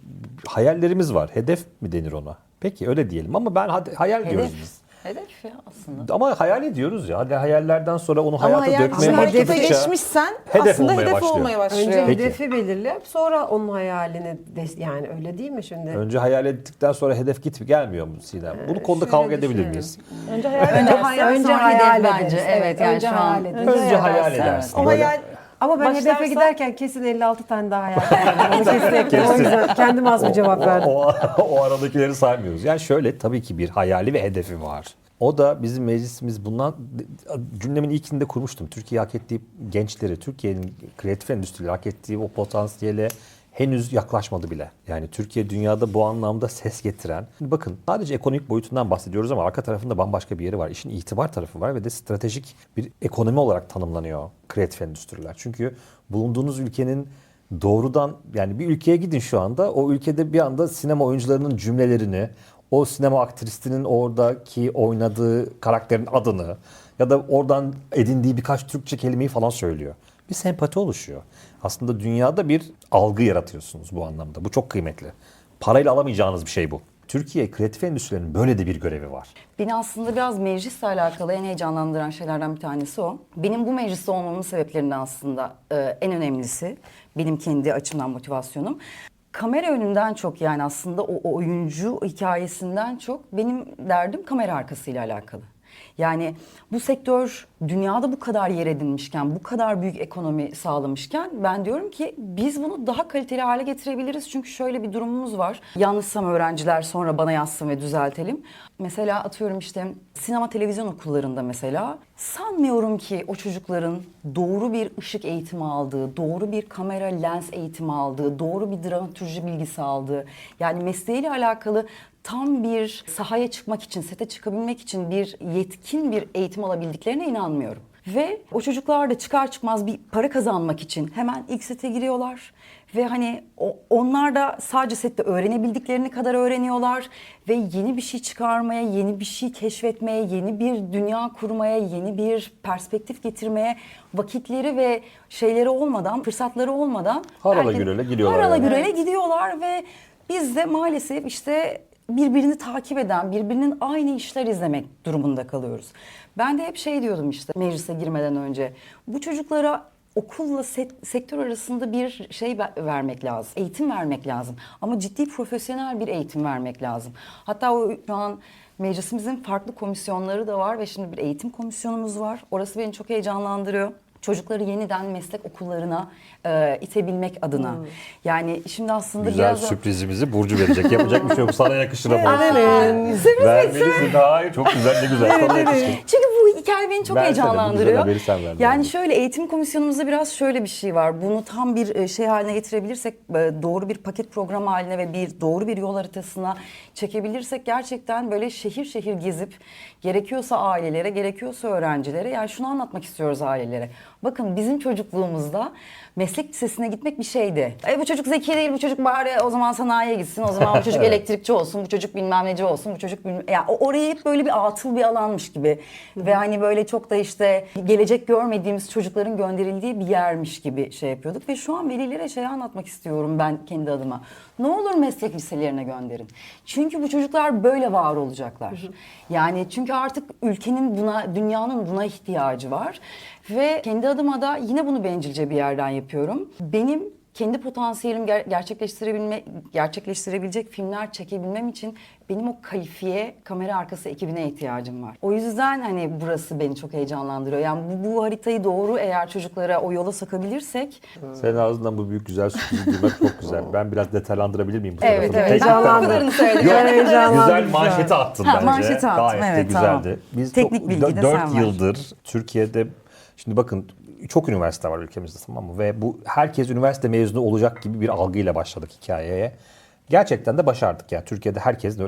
hayallerimiz var. Hedef mi denir ona? Peki öyle diyelim ama hayal diyoruz biz. Hedef ya aslında. Ama hayal ediyoruz ya. Hadi hayallerden sonra onu Ama hayata hayal dökmeye ama harekete başladıkça geçmişsen hedef aslında olmaya hedef başlıyor. olmaya başlıyor. Önce Peki. hedefi belirleyip sonra onun hayalini yani öyle değil mi şimdi? önce hayal ettikten sonra hedef gelmiyor mu Sinem? Bu konuda şöyle kavga edebilir düşünelim. miyiz? Önce hayal Önce edersin. hayal, önce sonra hayal hedef bence. ederiz. Evet, yani önce şu an- hayal ederiz. Önce hayal edersin. edersin. O Böyle- hayal Ama ben hedefe Başlarsan- giderken kesin 56 tane daha hayal ediyorum. Onu kesin ekledim. O yüzden kendim az bir cevap verdim. O aradakileri saymıyoruz. Yani şöyle tabii ki bir hayali ve hedefi var. O da bizim meclisimiz bundan cümlemin ilkinde kurmuştum. Türkiye hak ettiği gençleri, Türkiye'nin kreatif endüstrileri hak ettiği o potansiyele henüz yaklaşmadı bile. Yani Türkiye dünyada bu anlamda ses getiren. Bakın sadece ekonomik boyutundan bahsediyoruz ama arka tarafında bambaşka bir yeri var. İşin itibar tarafı var ve de stratejik bir ekonomi olarak tanımlanıyor kreatif endüstriler. Çünkü bulunduğunuz ülkenin doğrudan yani bir ülkeye gidin şu anda o ülkede bir anda sinema oyuncularının cümlelerini, o sinema aktrisinin oradaki oynadığı karakterin adını ya da oradan edindiği birkaç Türkçe kelimeyi falan söylüyor. Bir sempati oluşuyor. Aslında dünyada bir algı yaratıyorsunuz bu anlamda. Bu çok kıymetli. Parayla alamayacağınız bir şey bu. Türkiye kreatif endüstrilerinin böyle de bir görevi var. Beni aslında biraz meclisle alakalı en heyecanlandıran şeylerden bir tanesi o. Benim bu mecliste olmamın sebeplerinden aslında en önemlisi benim kendi açımdan motivasyonum. Kamera önünden çok yani aslında o oyuncu hikayesinden çok benim derdim kamera arkasıyla alakalı. Yani bu sektör dünyada bu kadar yer edinmişken, bu kadar büyük ekonomi sağlamışken ben diyorum ki biz bunu daha kaliteli hale getirebiliriz. Çünkü şöyle bir durumumuz var. Yanlışsam öğrenciler sonra bana yazsın ve düzeltelim. Mesela atıyorum işte sinema televizyon okullarında mesela sanmıyorum ki o çocukların doğru bir ışık eğitimi aldığı, doğru bir kamera lens eğitimi aldığı, doğru bir dramatürji bilgisi aldığı yani mesleğiyle alakalı tam bir sahaya çıkmak için, sete çıkabilmek için bir yetkin bir eğitim alabildiklerine inanmıyorum. Ve o çocuklar da çıkar çıkmaz bir para kazanmak için hemen ilk sete giriyorlar. Ve hani onlar da sadece sette öğrenebildiklerini kadar öğreniyorlar. Ve yeni bir şey çıkarmaya, yeni bir şey keşfetmeye, yeni bir dünya kurmaya, yeni bir perspektif getirmeye vakitleri ve şeyleri olmadan, fırsatları olmadan Harala belki gürele gidiyorlar harala yani. gürele gidiyorlar ve biz de maalesef işte birbirini takip eden, birbirinin aynı işler izlemek durumunda kalıyoruz. Ben de hep şey diyordum işte meclise girmeden önce. Bu çocuklara okulla sektör arasında bir şey vermek lazım. Eğitim vermek lazım. Ama ciddi profesyonel bir eğitim vermek lazım. Hatta şu an meclisimizin farklı komisyonları da var ve şimdi bir eğitim komisyonumuz var. Orası beni çok heyecanlandırıyor. Çocukları yeniden meslek okullarına itebilmek adına. Yani şimdi aslında Güzel biraz sürprizimizi Burcu verecek. Yapacak bir şey yok. Sana yakışır ama. Sürpriz Vermelisin. Hayır çok güzel ne güzel. Sana yakışır. Çünkü bu hikaye beni çok Versene, bu güzel heyecanlandırıyor. haberi sen ver. Yani şöyle eğitim komisyonumuzda biraz şöyle bir şey var. Bunu tam bir şey haline getirebilirsek, doğru bir paket program haline ve doğru bir yol haritasına çekebilirsek gerçekten böyle şehir şehir gezip gerekiyorsa ailelere, gerekiyorsa öğrencilere yani şunu anlatmak istiyoruz ailelere. Bakın bizim çocukluğumuzda meslek lisesine gitmek bir şeydi. Bu çocuk zeki değil, bu çocuk bari o zaman sanayiye gitsin, o zaman bu çocuk elektrikçi olsun, bu çocuk bilmem neci olsun, bu çocuk bilmem... Yani oraya hep böyle bir atıl bir alanmış gibi. Ve hani böyle çok da işte gelecek görmediğimiz çocukların gönderildiği bir yermiş gibi şey yapıyorduk. Ve şu an velilere şey anlatmak istiyorum ben kendi adıma. Ne olur meslek liselerine gönderin. Çünkü bu çocuklar böyle var olacaklar. Yani çünkü artık ülkenin buna, dünyanın buna ihtiyacı var. Ve kendi adıma da yine bunu bencilce bir yerden yapıyorum. Benim kendi potansiyelimi gerçekleştirebilecek filmler çekebilmem için benim o kalifiye kamera arkası ekibine ihtiyacım var. O yüzden hani burası beni çok heyecanlandırıyor. Yani bu haritayı doğru eğer çocuklara o yola sokabilirsek. Senin ağzından bu büyük güzel sürprizi duymak çok güzel. Ben biraz detaylandırabilir miyim bu Evet, tarafını? evet. Teknik Ben bu tarafı. kadarını söyledim. Yok, Heyecanlandım güzel şu an. manşeti attın Ha, bence. manşeti attım, Gayet de evet, güzeldi. tamam. Biz Teknik bilgi de 4 sen ver. yıldır Türkiye'de şimdi bakın çok üniversite var ülkemizde tamam mı? Ve bu herkes üniversite mezunu olacak gibi bir algıyla başladık hikayeye. Gerçekten de başardık yani. Türkiye'de herkes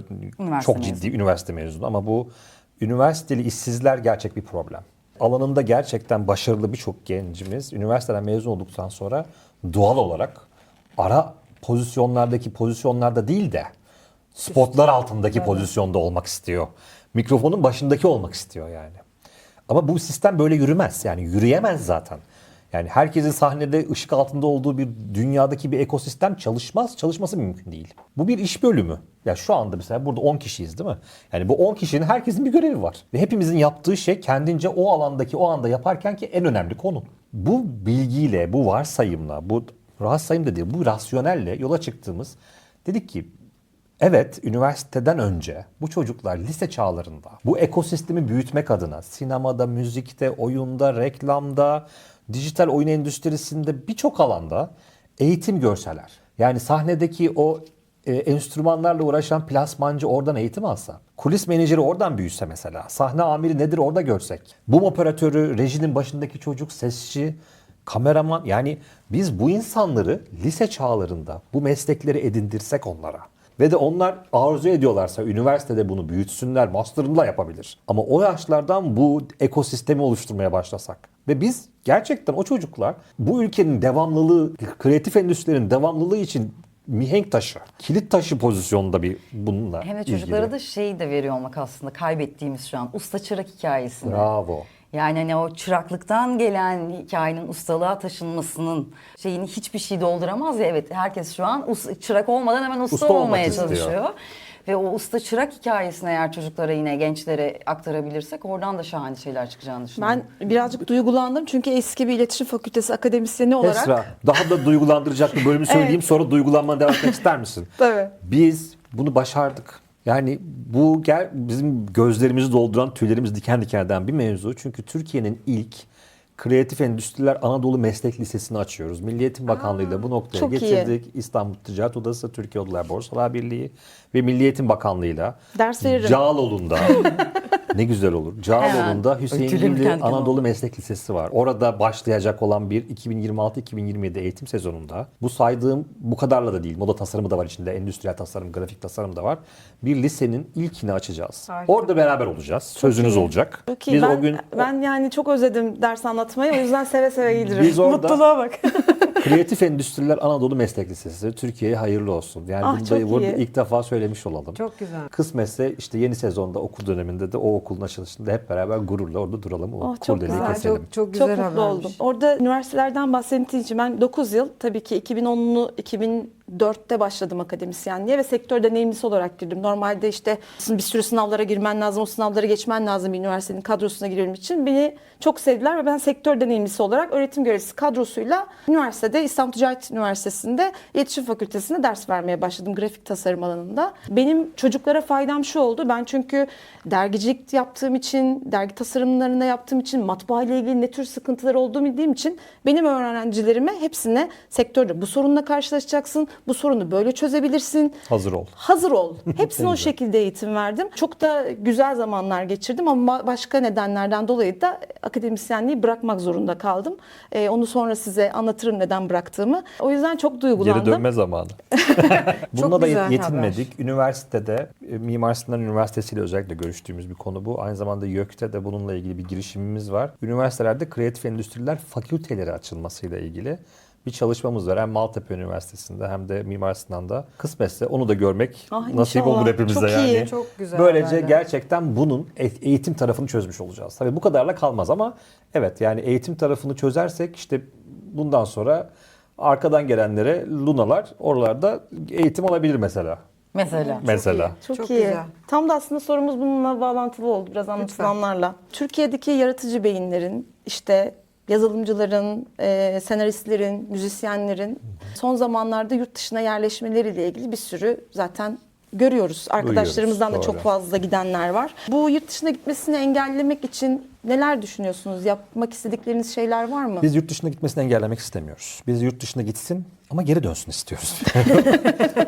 çok ciddi üniversite mezunu ama bu üniversiteli işsizler gerçek bir problem. Alanında gerçekten başarılı birçok gencimiz üniversiteden mezun olduktan sonra doğal olarak ara pozisyonlarda değil de spotlar altındaki pozisyonda olmak istiyor. Mikrofonun başındaki olmak istiyor yani. Ama bu sistem böyle yürümez. Yani yürüyemez zaten. Yani herkesin sahnede ışık altında olduğu bir dünyadaki bir ekosistem çalışmaz. Çalışması mümkün değil. Bu bir iş bölümü. Ya şu anda mesela burada 10 kişiyiz değil mi? Yani bu 10 kişinin herkesin bir görevi var. Ve hepimizin yaptığı şey kendince o alandaki o anda yaparken ki en önemli konu. Bu bilgiyle, bu varsayımla, bu varsayım da değil, bu rasyonelle yola çıktığımız dedik ki evet, üniversiteden önce bu çocuklar lise çağlarında bu ekosistemi büyütmek adına sinemada, müzikte, oyunda, reklamda, dijital oyun endüstrisinde birçok alanda eğitim görseler. Yani sahnedeki o enstrümanlarla uğraşan plasmancı oradan eğitim alsa, kulis menajeri oradan büyüse mesela, sahne amiri nedir orada görsek, bum operatörü, rejinin başındaki çocuk, sesçi, kameraman, yani biz bu insanları lise çağlarında bu meslekleri edindirsek onlara ve de onlar arzu ediyorlarsa üniversitede bunu büyütsünler, master'ını da yapabilir. Ama o yaşlardan bu ekosistemi oluşturmaya başlasak ve biz gerçekten o çocuklar bu ülkenin devamlılığı, kreatif endüstrilerin devamlılığı için mihenk taşı, kilit taşı pozisyonunda bir bununla Hem de çocuklara ilgili. da şey de veriyor olmak aslında kaybettiğimiz şu an usta çırak hikayesini. Bravo. Yani hani o çıraklıktan gelen hikayenin ustalığa taşınmasının şeyini hiçbir şey dolduramaz ya. Evet, herkes şu an çırak olmadan hemen usta Usta olmak olmaya istiyor. çalışıyor. Ve o usta çırak hikayesini eğer çocuklara yine gençlere aktarabilirsek oradan da şahane şeyler çıkacağını düşünüyorum. Ben birazcık duygulandım çünkü eski bir iletişim fakültesi akademisyeni olarak. Esra, daha da duygulandıracak bir bölümü söyleyeyim, sonra duygulanmana devam etmek ister misin? Tabii. Biz bunu başardık. Yani bu bizim gözlerimizi dolduran, tüylerimiz diken diken eden bir mevzu. Çünkü Türkiye'nin ilk Kreatif Endüstriler Anadolu Meslek Lisesi'ni açıyoruz. Milli Eğitim Bakanlığı ile bu noktaya çok iyi. getirdik. İstanbul Ticaret Odası, Türkiye Odalar Borsalar Birliği ve Milli Eğitim Bakanlığı'yla Ders veririm. Cağaloğlu'nda ne güzel olur. Cağaloğlu'nda Hüseyin Tüylerim Gül'ü diken diken Anadolu oldu. Meslek Lisesi var. Orada başlayacak olan bir 2026-2027 eğitim sezonunda bu saydığım bu kadarla da değil. Moda tasarımı da var içinde. Endüstriyel tasarım, grafik tasarım da var. Bir lisenin ilkini açacağız. Harika. Orada beraber olacağız. Sözünüz olacak. Çok iyi. Biz ben, o gün ben yani çok özledim ders anlatmayı. O yüzden seve seve gelirim. Biz orada- Mutluluğa bak. Kreatif Endüstriler Anadolu Meslek Lisesi Türkiye'ye hayırlı olsun. Yani Ah, bunu çok da burada iyi. ilk defa söylemiş olalım. Çok güzel. Kısmetse işte yeni sezonda okul döneminde de o okulun açılışında hep beraber gururla orada duralım. O Oh, çok kurdeleyi güzel. keselim. Çok güzel Çok mutlu habermiş. oldum. Orada üniversitelerden bahsettiğin için ben 9 yıl tabii ki 2010'lu 2004'te başladım akademisyenliğe ve sektör deneyimlisi olarak girdim. Normalde işte bir sürü sınavlara girmen lazım, o sınavları geçmen lazım bir üniversitenin kadrosuna girmek için. Beni çok sevdiler ve ben sektör deneyimlisi olarak öğretim görevlisi kadrosuyla üniversitede İstanbul Ticaret Üniversitesi'nde İletişim Fakültesi'nde ders vermeye başladım grafik tasarım alanında. Benim çocuklara faydam şu oldu. Ben çünkü dergicilik yaptığım için, dergi tasarımlarında yaptığım için, matbaa ile ilgili ne tür sıkıntılar olduğunu bildiğim için benim öğrencilerime hepsine sektörde bu sorunla karşılaşacaksın, bu sorunu böyle çözebilirsin. Hazır ol. Hazır ol. Hepsine o şekilde eğitim verdim. Çok da güzel zamanlar geçirdim ama başka nedenlerden dolayı da akademisyenliği bırakmak zorunda kaldım. Onu sonra size anlatırım neden bıraktığımı. O yüzden çok duygulandım. Geri dönme zamanı. Bununla da güzel yetinmedik. Üniversitede, Mimar Sinan Üniversitesi ile özellikle görüştüğümüz bir konu bu. Aynı zamanda YÖK'te de bununla ilgili bir girişimimiz var. Üniversitelerde kreatif endüstriler fakülteleri açılmasıyla ilgili bir çalışmamız var. Hem Maltepe Üniversitesi'nde hem de Mimar Sinan'da. Kısmetse onu da görmek Ah, nasip olur inşallah. hepimize Çok yani. iyi. Çok güzel Böylece haberler. gerçekten bunun eğitim tarafını çözmüş olacağız. Tabii bu kadarla kalmaz ama evet, yani eğitim tarafını çözersek işte bundan sonra arkadan gelenlere lunalar oralarda eğitim alabilir mesela. Mesela. Mesela. Çok, Çok iyi. güzel. Tam da aslında sorumuz bununla bağlantılı oldu biraz anlatılanlarla. Türkiye'deki yaratıcı beyinlerin, işte yazılımcıların, senaristlerin, müzisyenlerin son zamanlarda yurt dışına yerleşmeleriyle ilgili bir sürü zaten görüyoruz. Arkadaşlarımızdan da Duyuyoruz, çok doğru. fazla gidenler var. Bu yurt dışına gitmesini engellemek için neler düşünüyorsunuz? Yapmak istedikleriniz şeyler var mı? Biz yurt dışına gitmesini engellemek istemiyoruz. Biz yurt dışına gitsin ama geri dönsün istiyoruz.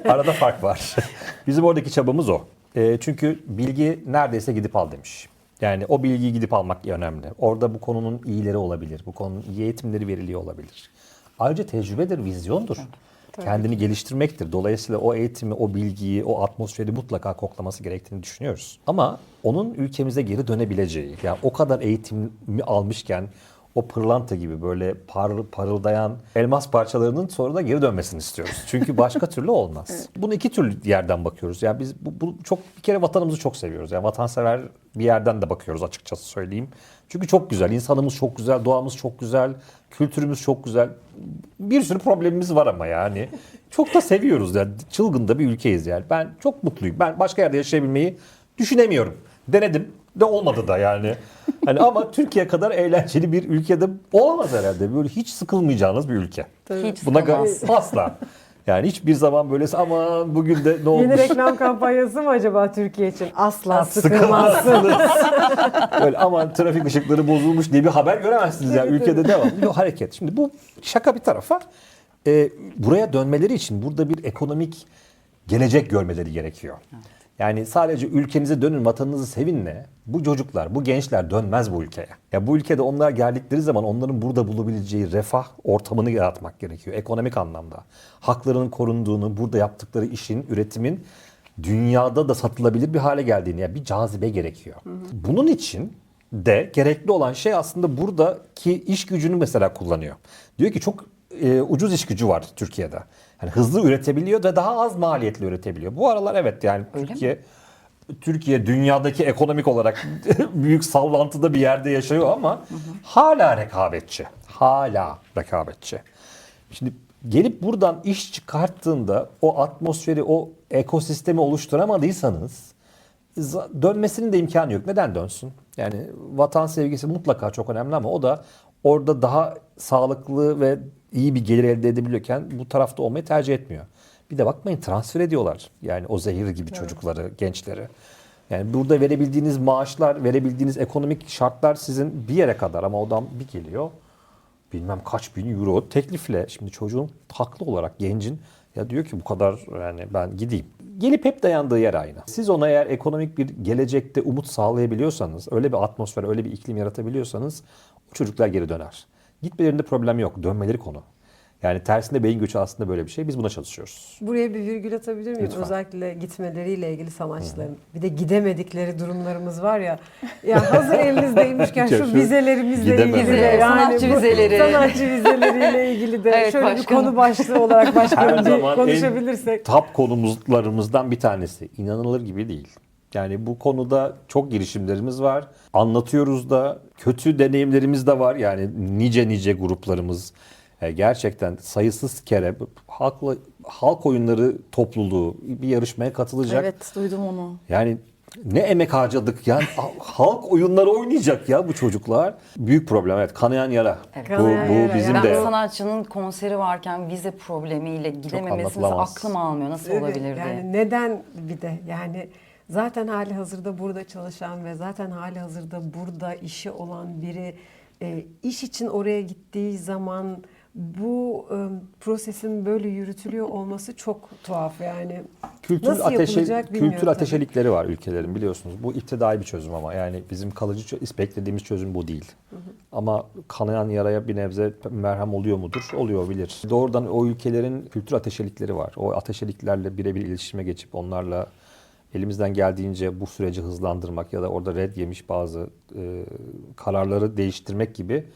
Arada fark var. Bizim oradaki çabamız o. Çünkü bilgi neredeyse gidip al demiş. Yani o bilgiyi gidip almak önemli. Orada bu konunun iyileri olabilir. Bu konunun iyi eğitimleri veriliyor olabilir. Ayrıca tecrübedir, vizyondur. Kendini geliştirmektir. Dolayısıyla o eğitimi, o bilgiyi, o atmosferi mutlaka koklaması gerektiğini düşünüyoruz. Ama onun ülkemize geri dönebileceği, yani o kadar eğitimi almışken, o pırlanta gibi böyle parıldayan elmas parçalarının sonra da geri dönmesini istiyoruz. Çünkü başka türlü olmaz. Bunu iki türlü yerden bakıyoruz. Yani biz bu çok bir kere vatanımızı çok seviyoruz. Yani vatansever bir yerden de bakıyoruz açıkçası söyleyeyim. Çünkü çok güzel, insanımız çok güzel, doğamız çok güzel, kültürümüz çok güzel. Bir sürü problemimiz var ama yani. Çok da seviyoruz yani. Çılgın da bir ülkeyiz yani. Ben çok mutluyum. Ben başka yerde yaşayabilmeyi düşünemiyorum. Denedim de olmadı da yani. Hani ama Türkiye kadar eğlenceli bir ülkede olamaz herhalde. Böyle hiç sıkılmayacağınız bir ülke. Hiç Buna sıkılmaz. asla. Yani hiçbir zaman böyle ama bugün de ne Yeni olmuş? reklam kampanyası mı acaba Türkiye için? Asla sıkılmazsın. Böyle aman trafik ışıkları bozulmuş diye bir haber göremezsiniz ya. Ülkede devamlı bir hareket. Şimdi bu şaka bir tarafa. Buraya dönmeleri için burada bir ekonomik gelecek görmeleri gerekiyor. Yani sadece ülkenize dönün, vatanınızı sevinle. Bu çocuklar, bu gençler dönmez bu ülkeye. Ya bu ülkede onlar geldikleri zaman onların burada bulabileceği refah ortamını yaratmak gerekiyor. Ekonomik anlamda. Haklarının korunduğunu, burada yaptıkları işin, üretimin dünyada da satılabilir bir hale geldiğini, yani bir cazibe gerekiyor. Bunun için de gerekli olan şey aslında buradaki iş gücünü mesela kullanıyor. Diyor ki çok ucuz iş gücü var Türkiye'de. Yani hızlı üretebiliyor ve daha az maliyetle üretebiliyor. Bu aralar evet yani Türkiye dünyadaki ekonomik olarak büyük sallantıda bir yerde yaşıyor ama hala rekabetçi. Hala rekabetçi. Şimdi gelip buradan iş çıkarttığında o atmosferi, o ekosistemi oluşturamadıysanız dönmesinin de imkanı yok. Neden dönsün? Yani vatan sevgisi mutlaka çok önemli ama o da orada daha sağlıklı ve iyi bir gelir elde edebiliyorken bu tarafta olmayı tercih etmiyor. Bir de bakmayın transfer ediyorlar. Yani o zehir gibi çocukları, gençleri. Yani burada verebildiğiniz maaşlar, verebildiğiniz ekonomik şartlar sizin bir yere kadar ama odan bir geliyor. Bilmem kaç bin euro teklifle. Şimdi çocuğun haklı olarak gencin ya diyor ki bu kadar yani ben gideyim. Gelip hep dayandığı yer aynı. Siz ona eğer ekonomik bir gelecekte umut sağlayabiliyorsanız, öyle bir atmosfer, öyle bir iklim yaratabiliyorsanız o çocuklar geri döner. Gitmelerinde problem yok. Dönmeleri konu. Yani tersinde beyin göçü aslında böyle bir şey. Biz buna çalışıyoruz. Buraya bir virgül atabilir miyim? Lütfen. Özellikle gitmeleriyle ilgili sanatçıların. Bir de gidemedikleri durumlarımız var ya. Ya hazır elinizdeymişken Ya şu şu vizelerimizle gidememe ilgili. ya. Sanatçı bu vizeleri. Sanatçı vizeleriyle ilgili de Evet, şöyle bir başkanım. konu başlığı olarak başkanım Her bir zaman konuşabilirsek. top konumuzlarımızdan bir tanesi. İnanılır gibi değil. Yani bu konuda çok girişimlerimiz var. Anlatıyoruz da, kötü deneyimlerimiz de var. Yani nice gruplarımız gerçekten sayısız kere halk oyunları topluluğu bir yarışmaya katılacak. Evet, duydum onu. Yani ne emek harcadık yani halk oyunları oynayacak ya bu çocuklar. Büyük problem evet, kanayan yara. Evet. Kanayan Bu yara. bizim Ben de sanatçının konseri varken vize problemiyle gidememesini anlatılamaz. aklım almıyor. Nasıl Evet, olabilir diye. yani neden bir de yani zaten hali hazırda burada çalışan ve zaten hali hazırda burada işi olan biri iş için oraya gittiği zaman bu prosesin böyle yürütülüyor olması çok tuhaf yani. Nasıl yapılacak bilmiyorum kültür tabii. ateşelikleri var ülkelerin biliyorsunuz. Bu iptidai bir çözüm ama yani bizim kalıcı beklediğimiz çözüm bu değil. Ama kanayan yaraya bir nebze merhem oluyor mudur? Oluyor bilir. Doğrudan o ülkelerin kültür ateşelikleri var. O ateşeliklerle birebir iletişime geçip onlarla elimizden geldiğince bu süreci hızlandırmak ya da orada red yemiş bazı kararları değiştirmek gibi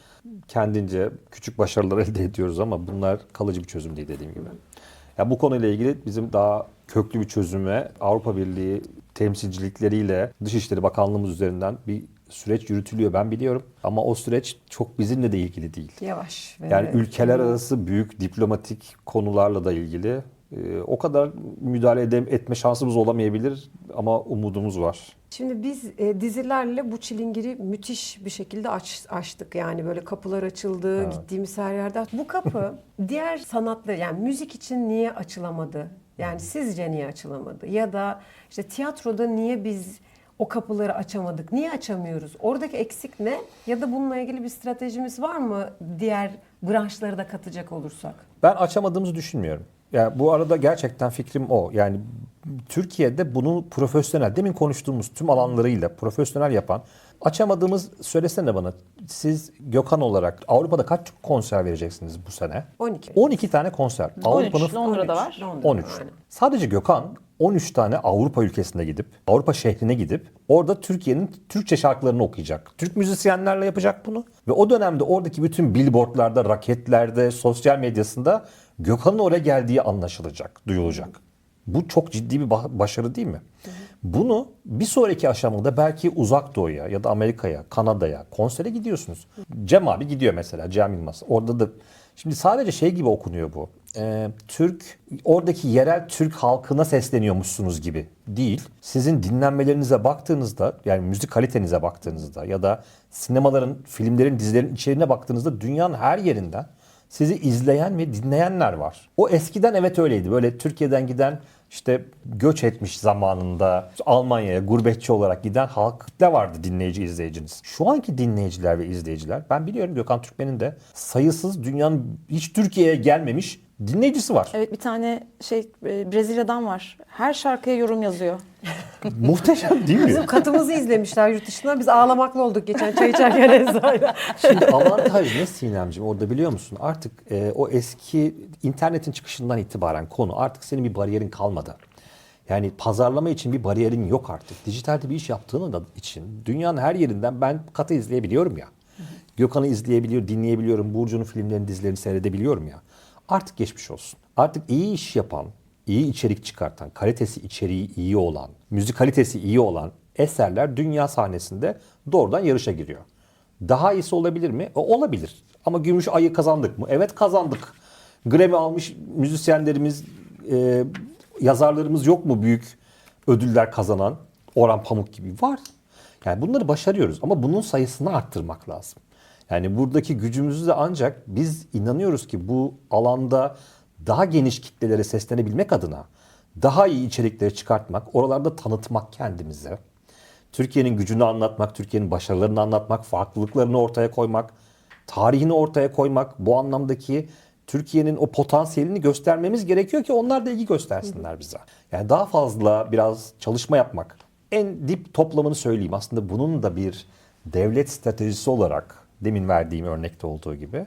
kendince küçük başarılar elde ediyoruz ama bunlar kalıcı bir çözüm değil dediğim gibi. Ya bu konuyla ilgili bizim daha köklü bir çözüme Avrupa Birliği temsilcilikleriyle Dışişleri Bakanlığımız üzerinden bir süreç yürütülüyor ben biliyorum. Ama o süreç çok bizimle de ilgili değil. Yavaş. Yani ülkeler arası büyük diplomatik konularla da ilgili o kadar müdahale etme şansımız olamayabilir ama umudumuz var. Şimdi biz dizilerle bu çilingiri müthiş bir şekilde açtık. Yani böyle kapılar açıldı, gittiğimiz her yerde. Bu kapı diğer sanatlar yani müzik için niye açılamadı? Yani sizce niye açılamadı? Ya da işte tiyatroda niye biz o kapıları açamadık? Niye açamıyoruz? Oradaki eksik ne? Ya da bununla ilgili bir stratejimiz var mı diğer branşları da katacak olursak? Ben açamadığımızı düşünmüyorum. Yani bu arada gerçekten fikrim o. Yani Türkiye'de bunu profesyonel, demin konuştuğumuz tüm alanlarıyla profesyonel yapan, açamadığımız söylesene bana. Siz Gökhan olarak Avrupa'da kaç konser vereceksiniz bu sene? 12. 12 tane konser. 13, Londra'da var. 13. aynen. Sadece Gökhan 13 tane Avrupa ülkesine gidip, Avrupa şehrine gidip orada Türkiye'nin Türkçe şarkılarını okuyacak. Türk müzisyenlerle yapacak bunu. Ve o dönemde oradaki bütün billboardlarda, raketlerde, sosyal medyasında Gökhan'ın oraya geldiği anlaşılacak, duyulacak. Bu çok ciddi bir başarı değil mi? Bunu bir sonraki aşamada belki Uzak Doğu'ya ya da Amerika'ya, Kanada'ya konsere gidiyorsunuz. Cem abi gidiyor mesela, Cem Yılmaz. Orada da şimdi sadece şey gibi okunuyor bu. Oradaki yerel Türk halkına sesleniyormuşsunuz gibi değil. Sizin dinlenmelerinize baktığınızda, yani müzik kalitenize baktığınızda ya da sinemaların, filmlerin, dizilerin içeriğine baktığınızda dünyanın her yerinden sizi izleyen ve dinleyenler var. O eskiden evet öyleydi. Böyle Türkiye'den giden, işte göç etmiş zamanında Almanya'ya gurbetçi olarak giden halkta vardı dinleyici, izleyiciniz. Şu anki dinleyiciler ve izleyiciler, ben biliyorum Gökhan Türkmen'in de sayısız dünyanın hiç Türkiye'ye gelmemiş dinleyicisi var. Evet, bir tane Brezilya'dan var. Her şarkıya yorum yazıyor. Muhteşem değil mi? Bizim katımızı izlemişler yurt dışından. Biz ağlamaklı olduk geçen çay içerken Ezra'yla. Şimdi avantaj ne Sinemciğim orada biliyor musun? Artık o eski internetin çıkışından itibaren konu artık senin bir bariyerin kalmadı. Yani pazarlama için bir bariyerin yok artık. Dijitalde bir iş yaptığın için dünyanın her yerinden ben katı izleyebiliyorum ya. Gökhan'ı izleyebiliyor, dinleyebiliyorum. Burcu'nun filmlerini, dizilerini seyredebiliyorum ya. Artık geçmiş olsun. Artık iyi iş yapan, iyi içerik çıkartan, kalitesi içeriği iyi olan, müzik kalitesi iyi olan eserler dünya sahnesinde doğrudan yarışa giriyor. Daha iyisi olabilir mi? Olabilir. Ama Gümüş Ayı kazandık mı? Evet kazandık. Grammy almış müzisyenlerimiz, yazarlarımız yok mu büyük ödüller kazanan? Orhan Pamuk gibi var. Yani bunları başarıyoruz ama bunun sayısını arttırmak lazım. Yani buradaki gücümüzü de ancak biz inanıyoruz ki bu alanda daha geniş kitlelere seslenebilmek adına daha iyi içerikleri çıkartmak, oralarda tanıtmak kendimize, Türkiye'nin gücünü anlatmak, Türkiye'nin başarılarını anlatmak, farklılıklarını ortaya koymak, tarihini ortaya koymak, bu anlamdaki Türkiye'nin o potansiyelini göstermemiz gerekiyor ki onlar da ilgi göstersinler bize. Yani daha fazla biraz çalışma yapmak. En dip toplamını söyleyeyim. Aslında bunun da bir devlet stratejisi olarak demin verdiğim örnekte olduğu gibi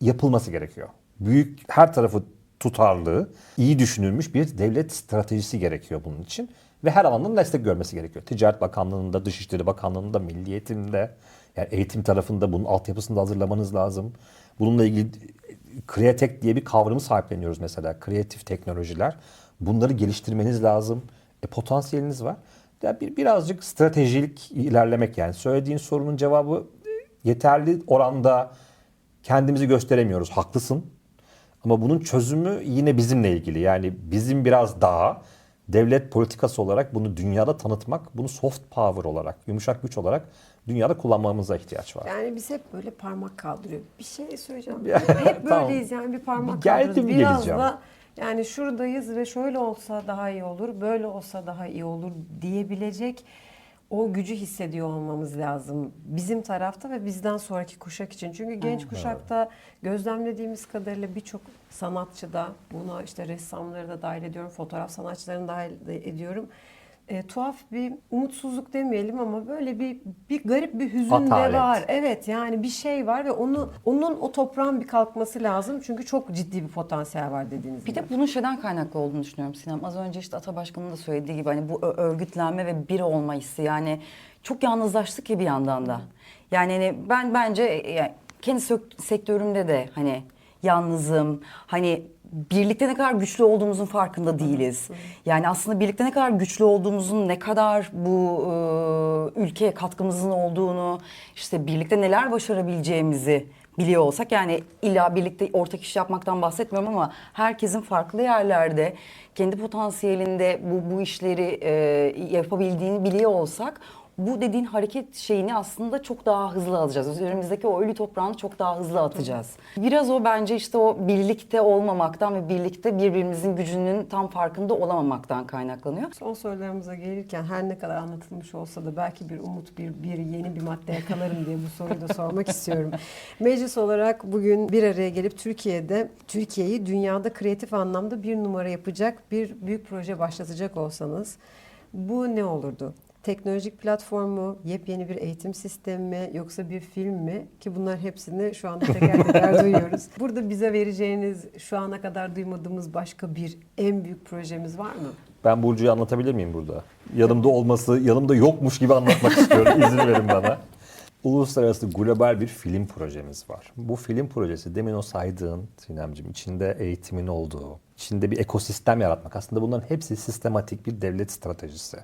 yapılması gerekiyor. Büyük, her tarafı tutarlı, iyi düşünülmüş bir devlet stratejisi gerekiyor bunun için. Ve her alandan destek görmesi gerekiyor. Ticaret Bakanlığı'nda, Dışişleri Bakanlığı'nda, Milli Eğitim'de, yani eğitim tarafında bunun altyapısını da hazırlamanız lazım. Bununla ilgili Kreatek diye bir kavramı sahipleniyoruz mesela. Kreatif teknolojiler. Bunları geliştirmeniz lazım. Potansiyeliniz var. Yani birazcık stratejik ilerlemek yani. Söylediğin sorunun cevabı yeterli oranda kendimizi gösteremiyoruz. Haklısın. Ama bunun çözümü yine bizimle ilgili. Yani bizim biraz daha devlet politikası olarak bunu dünyada tanıtmak, bunu soft power olarak, yumuşak güç olarak dünyada kullanmamıza ihtiyaç var. Yani biz hep böyle parmak kaldırıyor. Bir şey söyleyeceğim. Ya, Hep tamam. böyleyiz yani bir parmak Geldim, kaldırıyoruz. Biraz geleceğim. da yani şuradayız ve şöyle olsa daha iyi olur, böyle olsa daha iyi olur diyebilecek o gücü hissediyor olmamız lazım. Bizim tarafta ve bizden sonraki kuşak için. Çünkü genç kuşakta gözlemlediğimiz kadarıyla birçok sanatçı da, buna işte ressamları da dahil ediyorum, fotoğraf sanatçılarını dahil ediyorum. Tuhaf bir umutsuzluk demeyelim ama böyle bir garip bir hüzün Atalet. de var. Evet yani bir şey var ve onun o toprağın bir kalkması lazım. Çünkü çok ciddi bir potansiyel var dediğiniz Bir gibi. de bunun şeyden kaynaklı olduğunu düşünüyorum Sinem. Az önce işte Ata Başkan'ın da söylediği gibi hani bu örgütlenme ve bir olma hissi, yani çok yalnızlaştık ki bir yandan da. Yani hani ben bence yani kendi sektörümde de hani yalnızım. Hani birlikte ne kadar güçlü olduğumuzun farkında değiliz. Yani aslında birlikte ne kadar güçlü olduğumuzun, ne kadar bu ülkeye katkımızın olduğunu, işte birlikte neler başarabileceğimizi biliyor olsak, yani illa birlikte ortak iş yapmaktan bahsetmiyorum ama herkesin farklı yerlerde kendi potansiyelinde bu işleri yapabildiğini biliyor olsak, bu dediğin hareket şeyini aslında çok daha hızlı alacağız. Üzerimizdeki o ölü toprağını çok daha hızlı atacağız. Biraz o bence işte o birlikte olmamaktan ve birlikte birbirimizin gücünün tam farkında olamamaktan kaynaklanıyor. Son sorularımıza gelirken her ne kadar anlatılmış olsa da belki bir umut, bir yeni bir madde yakalarım diye bu soruyu da sormak istiyorum. Meclis olarak bugün bir araya gelip Türkiye'yi dünyada kreatif anlamda bir numara yapacak bir büyük proje başlatacak olsanız bu ne olurdu? teknolojik platform mu, yepyeni bir eğitim sistemi mi, yoksa bir film mi? Ki bunlar hepsini şu anda teker teker duyuyoruz. Burada bize vereceğiniz, şu ana kadar duymadığımız başka bir en büyük projemiz var mı? Ben Burcu'yu anlatabilir miyim burada? Yanımda yokmuş gibi anlatmak istiyorum. İzin verin bana. Uluslararası global bir film projemiz var. Bu film projesi demin o saydığın Sinemciğim, içinde eğitimin olduğu, içinde bir ekosistem yaratmak. Aslında bunların hepsi sistematik bir devlet stratejisi.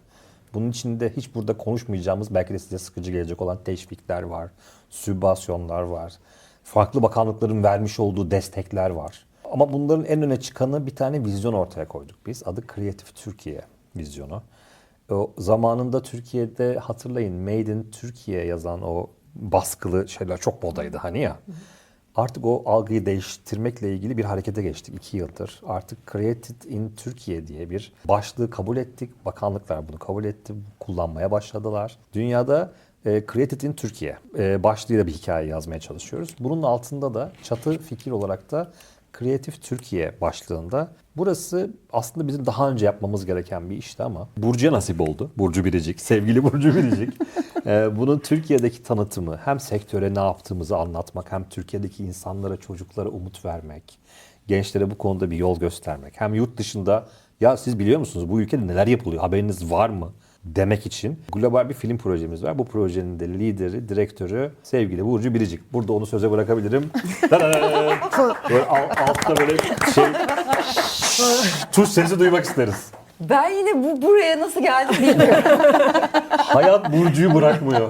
Bunun içinde hiç burada konuşmayacağımız, belki de size sıkıcı gelecek olan teşvikler var, sübvansiyonlar var, farklı bakanlıkların vermiş olduğu destekler var. Ama bunların en öne çıkanı bir tane vizyon ortaya koyduk biz. Adı Creative Türkiye vizyonu. O zamanında Türkiye'de hatırlayın Made in Türkiye yazan o baskılı şeyler çok modaydı hani ya. Artık o algıyı değiştirmekle ilgili bir harekete geçtik 2 yıldır. Artık Created in Türkiye diye bir başlığı kabul ettik. Bakanlıklar bunu kabul etti, kullanmaya başladılar. Dünyada Created in Türkiye başlığıyla bir hikaye yazmaya çalışıyoruz. Bunun altında da çatı fikir olarak da Kreatif Türkiye başlığında. Burası aslında bizim daha önce yapmamız gereken bir işti ama Burcu'ya nasip oldu. Burcu Biricik, sevgili Burcu Biricik. Bunun Türkiye'deki tanıtımı, hem sektöre ne yaptığımızı anlatmak, hem Türkiye'deki insanlara, çocuklara umut vermek, gençlere bu konuda bir yol göstermek. Hem yurt dışında ya siz biliyor musunuz bu ülkede neler yapılıyor, haberiniz var mı demek için global bir film projemiz var. Bu projenin de lideri, direktörü sevgili Burcu Biricik. Burada onu söze bırakabilirim. Böyle altta böyle tuş sesi duymak isteriz. Ben yine buraya nasıl geldim bilmiyorum. Hayat Burcu'yu bırakmıyor.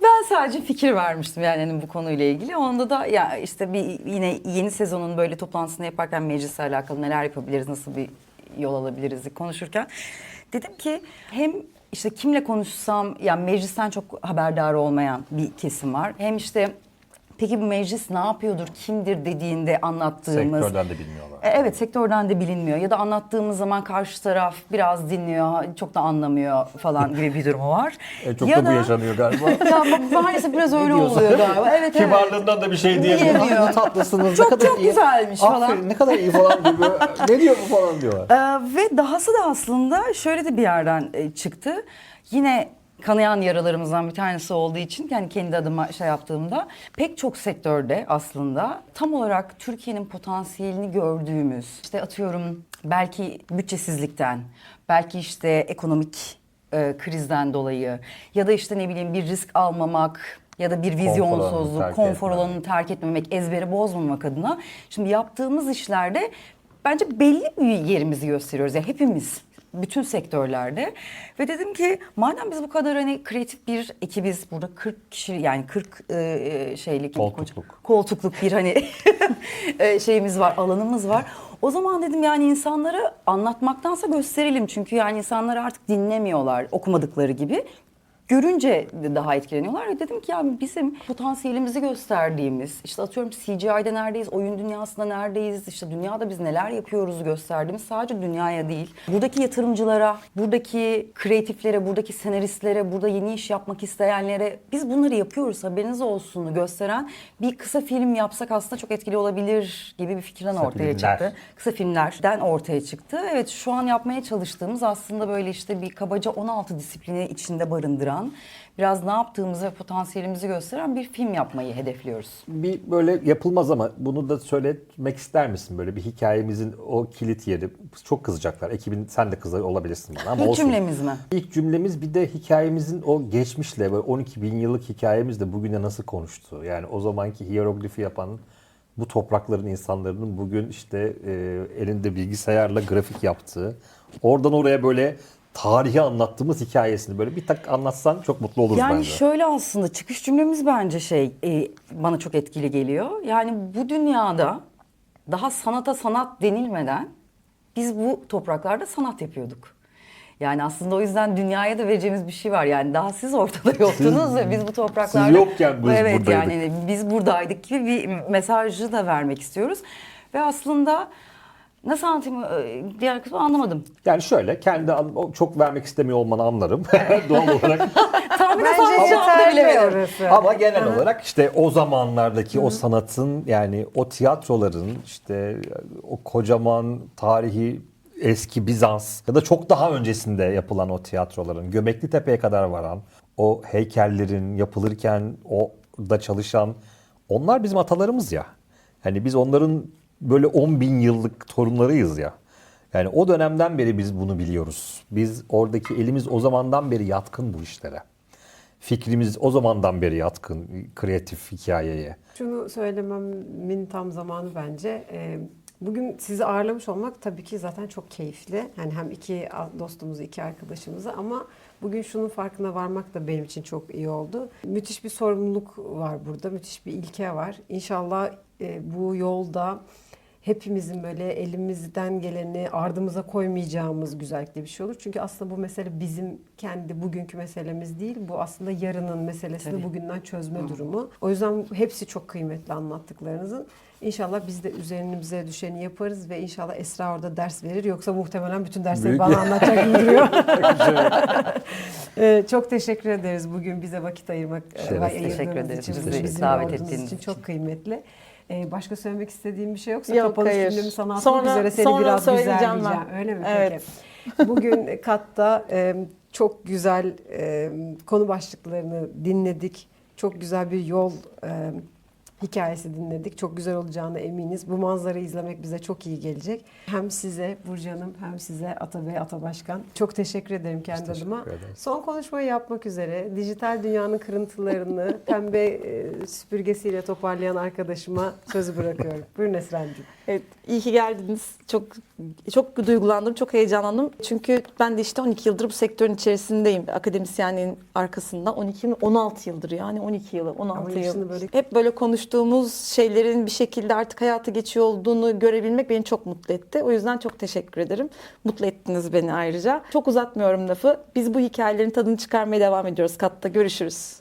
Ben sadece fikir vermiştim yani hani bu konuyla ilgili. Onda da ya işte yine yeni sezonun böyle toplantısını yaparken meclisle alakalı neler yapabiliriz, nasıl bir yol alabiliriz diye konuşurken dedim ki hem işte kimle konuşsam yani meclisten çok haberdar olmayan bir kesim var. Hem işte peki bu meclis ne yapıyordur, kimdir dediğinde anlattığımız... Sektörden de bilmiyorlar. Evet, sektörden de bilinmiyor. Ya da anlattığımız zaman karşı taraf biraz dinliyor, çok da anlamıyor falan gibi bir durumu var. Çok ya da bu yaşanıyor galiba. Ya maalesef biraz öyle oluyor galiba. Evet, Kibarlığından da bir şey diyemiyor. Diyemiyor. Ne tatlısınız, Çok ne kadar çok iyi. güzelmiş falan. Aferin, ne kadar iyi falan diyor. Ne diyor bu falan diyorlar. Ve dahası da aslında şöyle de bir yerden çıktı. Yine kanayan yaralarımızdan bir tanesi olduğu için yani kendi adıma şey yaptığımda pek çok sektörde aslında tam olarak Türkiye'nin potansiyelini gördüğümüz işte atıyorum belki bütçesizlikten, belki işte ekonomik krizden dolayı ya da işte ne bileyim bir risk almamak ya da bir vizyonsuzluk, konfor alanını terk etmemek, ezberi bozmamak adına şimdi yaptığımız işlerde bence belli bir yerimizi gösteriyoruz. Yani hepimiz bütün sektörlerde ve dedim ki madem biz bu kadar hani kreatif bir ekibiz burada 40 kişi yani 40 şeylik koltukluk bir hani şeyimiz var, alanımız var. O zaman dedim yani insanlara anlatmaktansa gösterelim çünkü yani insanlar artık dinlemiyorlar okumadıkları gibi. Görünce daha etkileniyorlar ve dedim ki ya bizim potansiyelimizi gösterdiğimiz işte atıyorum CGI'de neredeyiz, oyun dünyasında neredeyiz, işte dünyada biz neler yapıyoruz gösterdiğimiz sadece dünyaya değil. Buradaki yatırımcılara, buradaki kreatiflere, buradaki senaristlere, burada yeni iş yapmak isteyenlere biz bunları yapıyoruz haberiniz olsun'u gösteren bir kısa film yapsak aslında çok etkili olabilir gibi bir fikirden ortaya çıktı. Kısa filmlerden ortaya çıktı. Evet şu an yapmaya çalıştığımız aslında böyle işte bir kabaca 16 disiplini içinde barındıran biraz ne yaptığımızı ve potansiyelimizi gösteren bir film yapmayı hedefliyoruz. Bir böyle yapılmaz ama bunu da söylemek ister misin? Böyle bir hikayemizin o kilit yeri. Çok kızacaklar. Ekibin sen de kızar olabilirsin bana ama İlk olsun. cümlemiz mi? İlk cümlemiz bir de hikayemizin o geçmişle böyle 12 bin yıllık hikayemizle bugüne nasıl konuştu? Yani o zamanki hieroglifi yapan bu toprakların insanların bugün işte elinde bilgisayarla grafik yaptığı, oradan oraya böyle tarihi anlattığımız hikayesini böyle bir tak anlatsan çok mutlu oluruz yani bence. şöyle aslında çıkış cümlemiz bence bana çok etkili geliyor. Yani bu dünyada daha sanata sanat denilmeden biz bu topraklarda sanat yapıyorduk. Yani aslında o yüzden dünyaya da vereceğimiz bir şey var. Yani daha siz ortada yoktunuz ve biz bu topraklarda... Siz yokken biz evet, buradaydık. yani biz buradaydık gibi bir mesajı da vermek istiyoruz. Ve aslında nasıl anlatayım diğer kısmı anlamadım. Yani şöyle çok vermek istemiyor olmanı anlarım doğal olarak. Tahmin Bence yeterli orası. Ama genel olarak işte o zamanlardaki o sanatın yani o tiyatroların işte o kocaman tarihi eski Bizans ya da çok daha öncesinde yapılan o tiyatroların, Göbekli Tepe'ye kadar varan o heykellerin yapılırken orada çalışan, onlar bizim atalarımız ya. Yani biz onların böyle 10 bin yıllık torunlarıyız ya. Yani o dönemden beri biz bunu biliyoruz. Biz oradaki elimiz o zamandan beri yatkın bu işlere. Fikrimiz o zamandan beri yatkın kreatif hikayeye. Şunu söylememin tam zamanı bence. Bugün sizi ağırlamış olmak tabii ki zaten çok keyifli. Yani hem iki dostumuzu, iki arkadaşımızı, ama bugün şunun farkına varmak da benim için çok iyi oldu. Müthiş bir sorumluluk var burada, müthiş bir ilke var. İnşallah bu yolda hepimizin böyle elimizden geleni ardımıza koymayacağımız güzellikte bir şey olur. Çünkü aslında bu mesele bizim kendi bugünkü meselemiz değil. Bu aslında yarının meselesini Tabii. bugünden çözme durumu. O yüzden hepsi çok kıymetli anlattıklarınızın. İnşallah biz de üzerimize düşeni yaparız ve inşallah Esra orada ders verir. Yoksa muhtemelen bütün dersleri Büyük- bana anlatacak gibi duruyor. Çok teşekkür ederiz bugün bize vakit ayırmak Şeref. ayırdığınız Teşekkür ederiz. için, Bizi bizimle davet olduğunuz ettiğiniz için için. çok kıymetli. Başka söylemek istediğim bir şey yoksa Yok, kapanış hayır. cümlemi sana atmak Sonra- üzere seni sonra biraz söyleyeceğim güzelleyeceğim. ben. Öyle mi? Evet. Peki. Bugün Kat'ta çok güzel konu başlıklarını dinledik. Çok güzel bir yol hikayesi dinledik. Çok güzel olacağına eminiz. Bu manzarayı izlemek bize çok iyi gelecek. Hem size Burcu Hanım hem size Atabey, Atabaşkan. Çok teşekkür ederim kendi teşekkür adıma. ederiz. Son konuşmayı yapmak üzere dijital dünyanın kırıntılarını pembe süpürgesiyle toparlayan arkadaşıma sözü bırakıyorum. Buyurun Esra'cığım. Evet, iyi ki geldiniz. Çok duygulandım, çok heyecanlandım. Çünkü ben de işte 12 yıldır bu sektörün içerisindeyim. Akademisyenliğin arkasında 16 yıldır, yani 12 yılı, 16 Ama yıl. yaşını böyle- Hep böyle konuştuğumuz şeylerin bir şekilde artık hayata geçiyor olduğunu görebilmek beni çok mutlu etti. O yüzden çok teşekkür ederim. Mutlu ettiniz beni ayrıca. Çok uzatmıyorum lafı. Biz bu hikayelerin tadını çıkarmaya devam ediyoruz. Kat'ta görüşürüz.